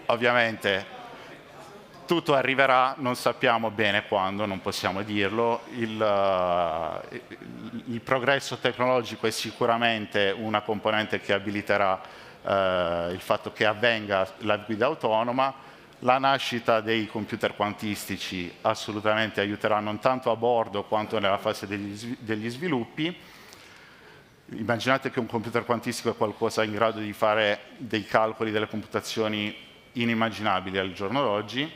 Ovviamente tutto arriverà, non sappiamo bene quando, non possiamo dirlo. Il progresso tecnologico è sicuramente una componente che abiliterà il fatto che avvenga la guida autonoma. La nascita dei computer quantistici assolutamente aiuterà non tanto a bordo quanto nella fase degli sviluppi. Immaginate che un computer quantistico è qualcosa in grado di fare dei calcoli, delle computazioni inimmaginabili al giorno d'oggi.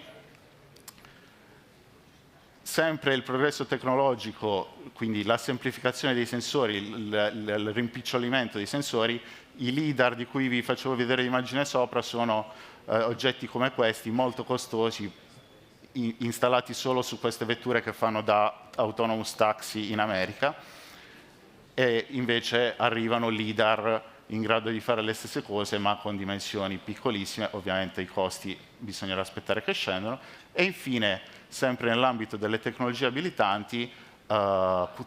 Sempre il progresso tecnologico, quindi la semplificazione dei sensori, il rimpicciolimento dei sensori, i LIDAR di cui vi facevo vedere l'immagine sopra sono oggetti come questi, molto costosi, installati solo su queste vetture che fanno da autonomous taxi in America, e invece arrivano LIDAR in grado di fare le stesse cose ma con dimensioni piccolissime. Ovviamente i costi bisognerà aspettare che scendano. E infine, sempre nell'ambito delle tecnologie abilitanti,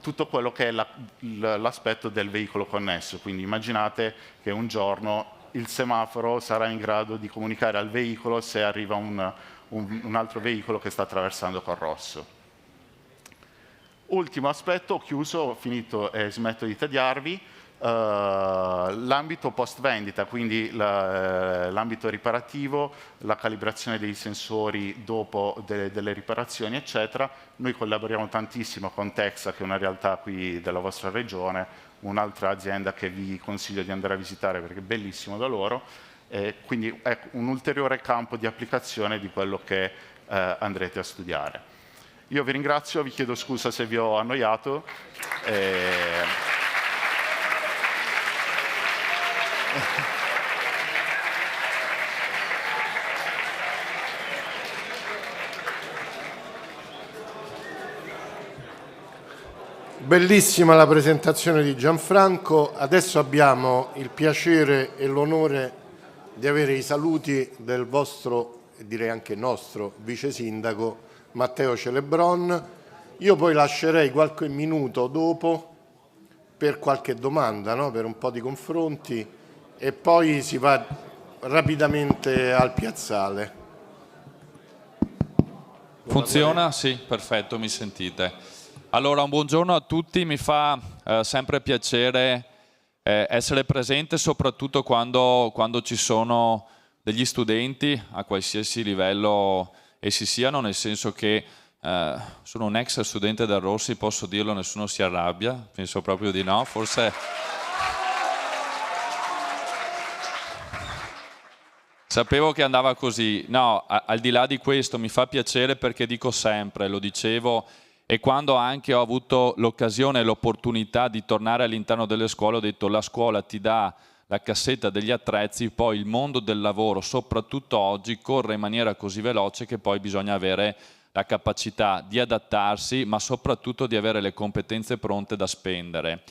tutto quello che è l'aspetto del veicolo connesso. Quindi immaginate che un giorno il semaforo sarà in grado di comunicare al veicolo se arriva un altro veicolo che sta attraversando col rosso. Ultimo aspetto, ho chiuso, ho finito e smetto di tediarvi, l'ambito post vendita, quindi l'ambito riparativo, la calibrazione dei sensori dopo delle riparazioni, eccetera. Noi collaboriamo tantissimo con Texa, che è una realtà qui della vostra regione, un'altra azienda che vi consiglio di andare a visitare perché è bellissimo da loro, quindi è un ulteriore campo di applicazione di quello che andrete a studiare. Io vi ringrazio, vi chiedo scusa se vi ho annoiato. Bellissima la presentazione di Gianfranco. Adesso abbiamo il piacere e l'onore di avere i saluti del vostro, e direi anche nostro, vice sindaco Matteo Celebron. Io poi lascerei qualche minuto dopo per qualche domanda, no? Per un po' di confronti, e poi si va rapidamente al piazzale. Funziona? Sì, perfetto, mi sentite. Allora, un buongiorno a tutti, mi fa sempre piacere essere presente, soprattutto quando ci sono degli studenti a qualsiasi livello essi siano, nel senso che sono un ex studente del Rossi, posso dirlo, nessuno si arrabbia, penso proprio di no, forse... Sapevo che andava così. No, al di là di questo mi fa piacere perché dico sempre, lo dicevo, e quando anche ho avuto l'occasione e l'opportunità di tornare all'interno delle scuole, ho detto la scuola ti dà la cassetta degli attrezzi, poi il mondo del lavoro, soprattutto oggi, corre in maniera così veloce che poi bisogna avere la capacità di adattarsi, ma soprattutto di avere le competenze pronte da spendere.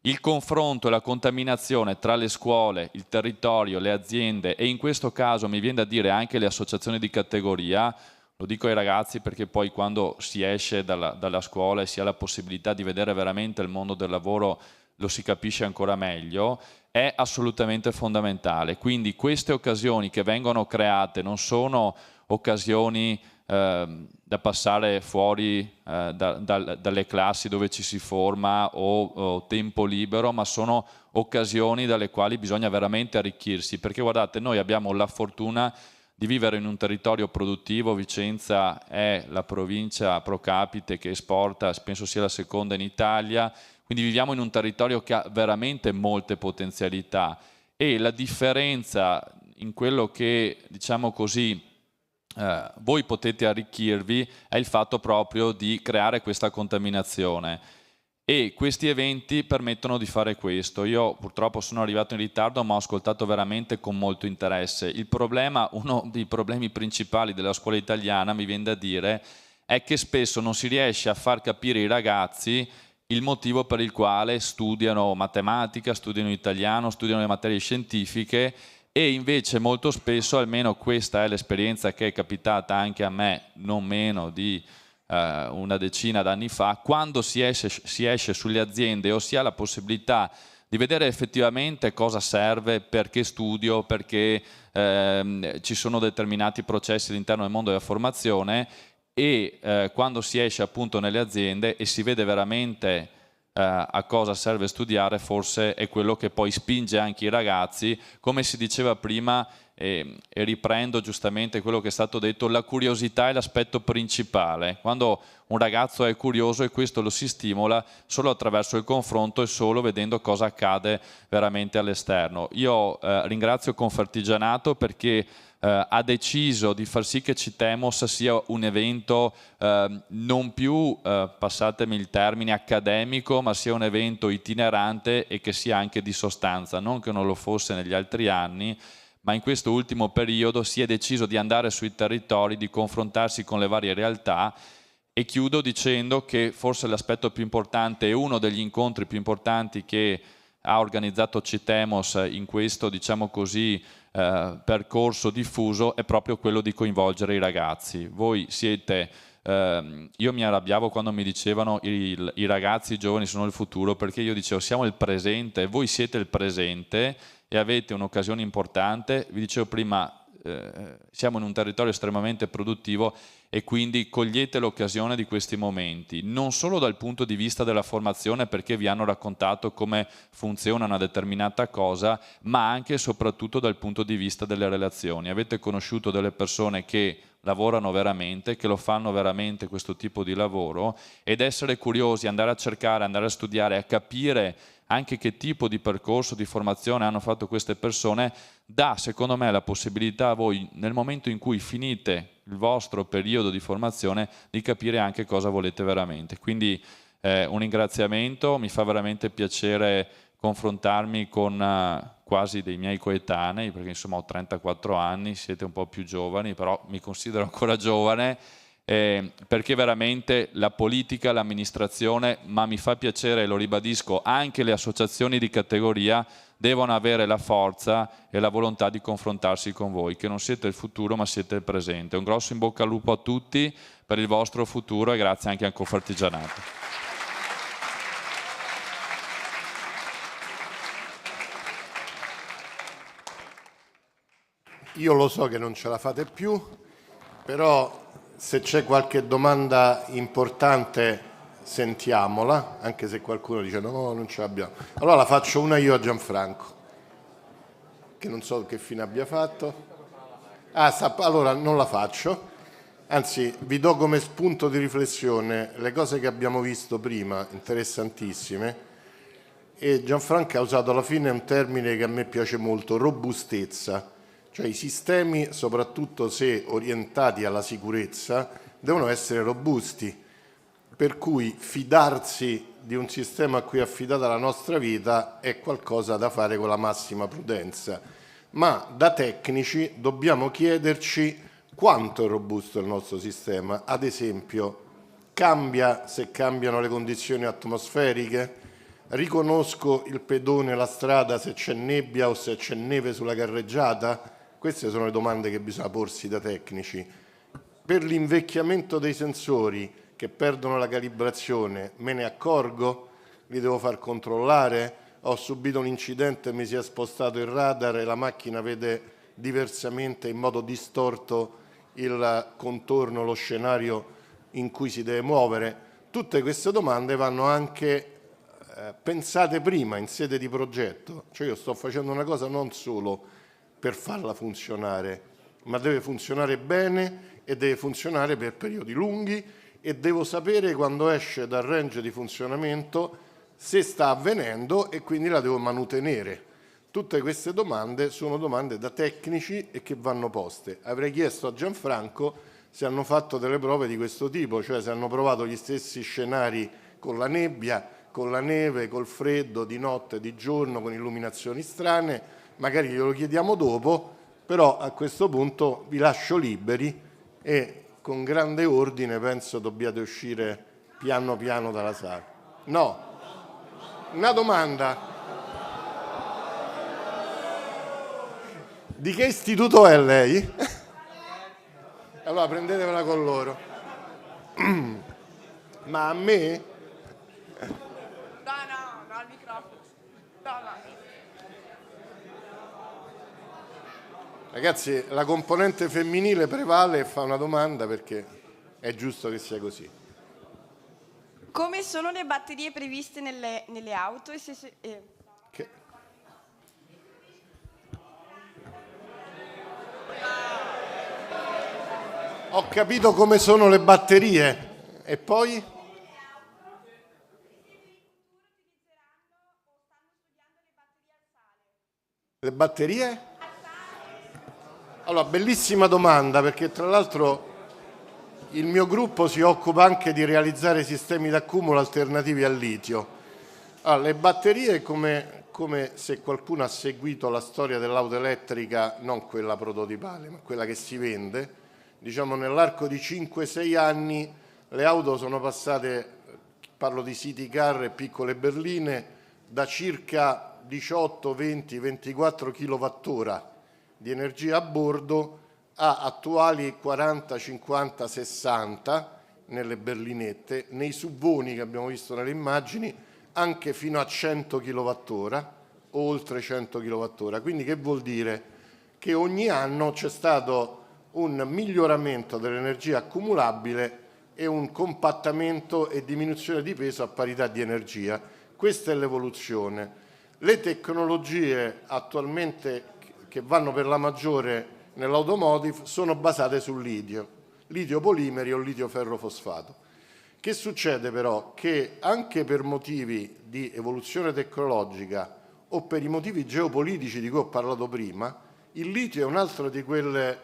Il confronto e la contaminazione tra le scuole, il territorio, le aziende e in questo caso mi viene da dire anche le associazioni di categoria, lo dico ai ragazzi perché poi quando si esce dalla scuola e si ha la possibilità di vedere veramente il mondo del lavoro lo si capisce ancora meglio, è assolutamente fondamentale. Quindi queste occasioni che vengono create non sono occasioni da passare fuori dalle classi dove ci si forma o tempo libero, ma sono occasioni dalle quali bisogna veramente arricchirsi, perché guardate, noi abbiamo la fortuna di vivere in un territorio produttivo. Vicenza è la provincia pro capite che esporta, penso sia la seconda in Italia, quindi viviamo in un territorio che ha veramente molte potenzialità, e la differenza in quello che, diciamo così, voi potete arricchirvi è il fatto proprio di creare questa contaminazione, e questi eventi permettono di fare questo. Io purtroppo sono arrivato in ritardo, ma ho ascoltato veramente con molto interesse. Il problema, uno dei problemi principali della scuola italiana, mi viene da dire, è che spesso non si riesce a far capire ai ragazzi il motivo per il quale studiano matematica, studiano italiano, studiano le materie scientifiche, e invece molto spesso, almeno questa è l'esperienza che è capitata anche a me non meno di una decina d'anni fa, quando si esce sulle aziende o si ha la possibilità di vedere effettivamente cosa serve, perché studio, perché ci sono determinati processi all'interno del mondo della formazione, e quando si esce appunto nelle aziende e si vede veramente a cosa serve studiare, forse è quello che poi spinge anche i ragazzi, come si diceva prima, e riprendo giustamente quello che è stato detto, la curiosità è l'aspetto principale. Quando un ragazzo è curioso e questo lo si stimola solo attraverso il confronto e solo vedendo cosa accade veramente all'esterno. Io ringrazio Confartigianato perché ha deciso di far sì che Citemos sia un evento non più, passatemi il termine, accademico, ma sia un evento itinerante e che sia anche di sostanza, non che non lo fosse negli altri anni, ma in questo ultimo periodo si è deciso di andare sui territori, di confrontarsi con le varie realtà. E chiudo dicendo che forse l'aspetto più importante e uno degli incontri più importanti che ha organizzato Citemos in questo, diciamo così, percorso diffuso è proprio quello di coinvolgere i ragazzi. Voi siete, io mi arrabbiavo quando mi dicevano i ragazzi, i giovani sono il futuro, perché io dicevo siamo il presente, voi siete il presente e avete un'occasione importante. Vi dicevo prima, siamo in un territorio estremamente produttivo e quindi cogliete l'occasione di questi momenti, non solo dal punto di vista della formazione perché vi hanno raccontato come funziona una determinata cosa, ma anche e soprattutto dal punto di vista delle relazioni. Avete conosciuto delle persone che lavorano veramente, che lo fanno veramente questo tipo di lavoro, ed essere curiosi, andare a cercare, andare a studiare, a capire anche che tipo di percorso di formazione hanno fatto queste persone, dà secondo me la possibilità a voi nel momento in cui finite il vostro periodo di formazione di capire anche cosa volete veramente. Quindi un ringraziamento, mi fa veramente piacere confrontarmi con quasi dei miei coetanei, perché insomma ho 34 anni, siete un po' più giovani, però mi considero ancora giovane, perché veramente la politica, l'amministrazione, ma mi fa piacere, lo ribadisco, anche le associazioni di categoria devono avere la forza e la volontà di confrontarsi con voi, che non siete il futuro ma siete il presente. Un grosso in bocca al lupo a tutti per il vostro futuro e grazie anche a Confartigianato. Io lo so che non ce la fate più, però se c'è qualche domanda importante sentiamola, anche se qualcuno dice no, non ce l'abbiamo. Allora la faccio una io a Gianfranco, che non so che fine abbia fatto. Allora non la faccio, anzi vi do come spunto di riflessione le cose che abbiamo visto prima, interessantissime, e Gianfranco ha usato alla fine un termine che a me piace molto, robustezza. Cioè i sistemi, soprattutto se orientati alla sicurezza, devono essere robusti, per cui fidarsi di un sistema a cui è affidata la nostra vita è qualcosa da fare con la massima prudenza. Ma da tecnici dobbiamo chiederci quanto è robusto il nostro sistema. Ad esempio, cambia se cambiano le condizioni atmosferiche? Riconosco il pedone, la strada, se c'è nebbia o se c'è neve sulla carreggiata? Queste sono le domande che bisogna porsi da tecnici. Per l'invecchiamento dei sensori che perdono la calibrazione, me ne accorgo? Li devo far controllare? Ho subito un incidente, mi si è spostato il radar e la macchina vede diversamente, in modo distorto, il contorno, lo scenario in cui si deve muovere? Tutte queste domande vanno anche pensate prima in sede di progetto. Cioè io sto facendo una cosa non solo per farla funzionare, ma deve funzionare bene e deve funzionare per periodi lunghi e devo sapere quando esce dal range di funzionamento se sta avvenendo e quindi la devo manutenere. Tutte queste domande sono domande da tecnici e che vanno poste. Avrei chiesto a Gianfranco se hanno fatto delle prove di questo tipo, cioè se hanno provato gli stessi scenari con la nebbia, con la neve, col freddo, di notte, di giorno, con illuminazioni strane. Magari glielo chiediamo dopo, però a questo punto vi lascio liberi e con grande ordine penso dobbiate uscire piano piano dalla sala. No, una domanda. Di che istituto è lei? Allora prendetevela con loro. Ma a me? No, al microfono. No. Ragazzi, la componente femminile prevale e fa una domanda perché è giusto che sia così. Come sono le batterie previste nelle auto? Ho capito come sono le batterie. E poi? Le batterie? Allora, bellissima domanda, perché tra l'altro il mio gruppo si occupa anche di realizzare sistemi d'accumulo alternativi al litio. Allora, le batterie, come se qualcuno ha seguito la storia dell'auto elettrica, non quella prototipale, ma quella che si vende, diciamo nell'arco di 5-6 anni le auto sono passate, parlo di city car e piccole berline, da circa 18, 20, 24 kWh di energia a bordo a attuali 40, 50, 60 nelle berlinette, nei subvoni che abbiamo visto nelle immagini anche fino a 100 kWh o oltre 100 kWh. Quindi che vuol dire? Che ogni anno c'è stato un miglioramento dell'energia accumulabile e un compattamento e diminuzione di peso a parità di energia. Questa è l'evoluzione. Le tecnologie attualmente che vanno per la maggiore nell'automotive sono basate sul litio polimeri o litio ferrofosfato. Che succede però? Che anche per motivi di evoluzione tecnologica o per i motivi geopolitici di cui ho parlato prima, il litio è un altro di quelle,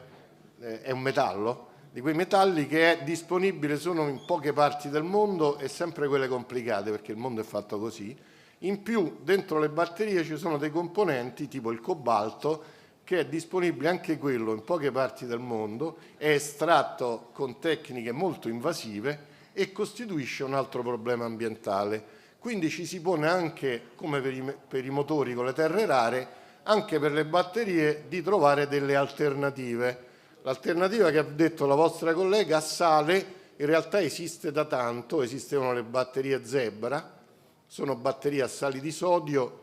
è un metallo, di quei metalli che è disponibile solo in poche parti del mondo e sempre quelle complicate, perché il mondo è fatto così. In più, dentro le batterie ci sono dei componenti, tipo il cobalto, che è disponibile anche quello in poche parti del mondo, è estratto con tecniche molto invasive e costituisce un altro problema ambientale. Quindi ci si pone anche, come per i motori con le terre rare, anche per le batterie di trovare delle alternative. L'alternativa che ha detto la vostra collega, sale, in realtà esiste da tanto, esistevano le batterie Zebra, sono batterie a sali di sodio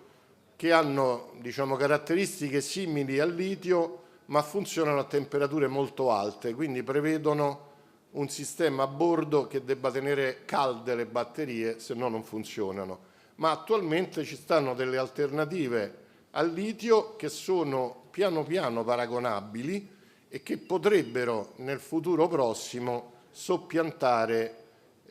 che hanno, diciamo, caratteristiche simili al litio, ma funzionano a temperature molto alte, quindi prevedono un sistema a bordo che debba tenere calde le batterie, se no non funzionano. Ma attualmente ci stanno delle alternative al litio che sono piano piano paragonabili e che potrebbero nel futuro prossimo soppiantare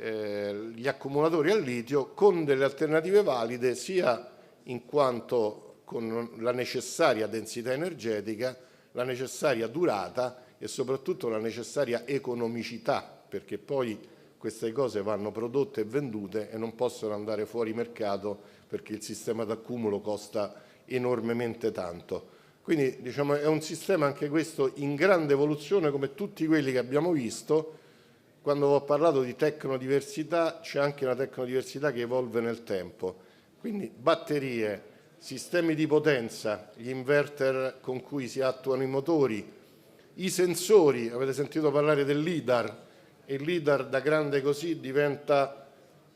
gli accumulatori al litio con delle alternative valide sia in quanto con la necessaria densità energetica, la necessaria durata e soprattutto la necessaria economicità, perché poi queste cose vanno prodotte e vendute e non possono andare fuori mercato perché il sistema d'accumulo costa enormemente tanto. Quindi diciamo, è un sistema anche questo in grande evoluzione come tutti quelli che abbiamo visto. Quando ho parlato di tecnodiversità c'è anche una tecnodiversità che evolve nel tempo. Quindi batterie, sistemi di potenza, gli inverter con cui si attuano i motori, i sensori, avete sentito parlare del LIDAR, il LIDAR da grande così diventa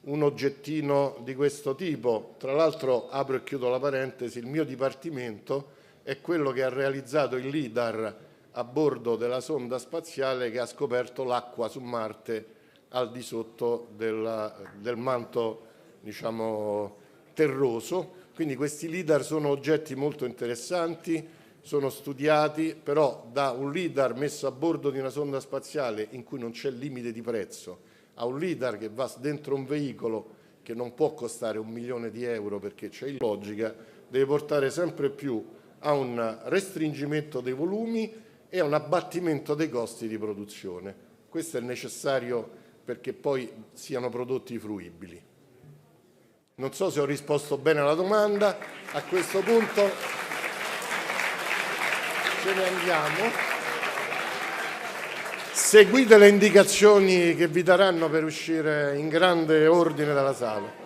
un oggettino di questo tipo. Tra l'altro, apro e chiudo la parentesi, il mio dipartimento è quello che ha realizzato il LIDAR a bordo della sonda spaziale che ha scoperto l'acqua su Marte al di sotto del manto, diciamo, terroso. Quindi questi LIDAR sono oggetti molto interessanti, sono studiati, però da un LIDAR messo a bordo di una sonda spaziale in cui non c'è limite di prezzo, a un LIDAR che va dentro un veicolo che non può costare €1.000.000 perché c'è illogica, deve portare sempre più a un restringimento dei volumi e a un abbattimento dei costi di produzione. Questo è necessario perché poi siano prodotti fruibili. Non so se ho risposto bene alla domanda, a questo punto ce ne andiamo. Seguite le indicazioni che vi daranno per uscire in grande ordine dalla sala.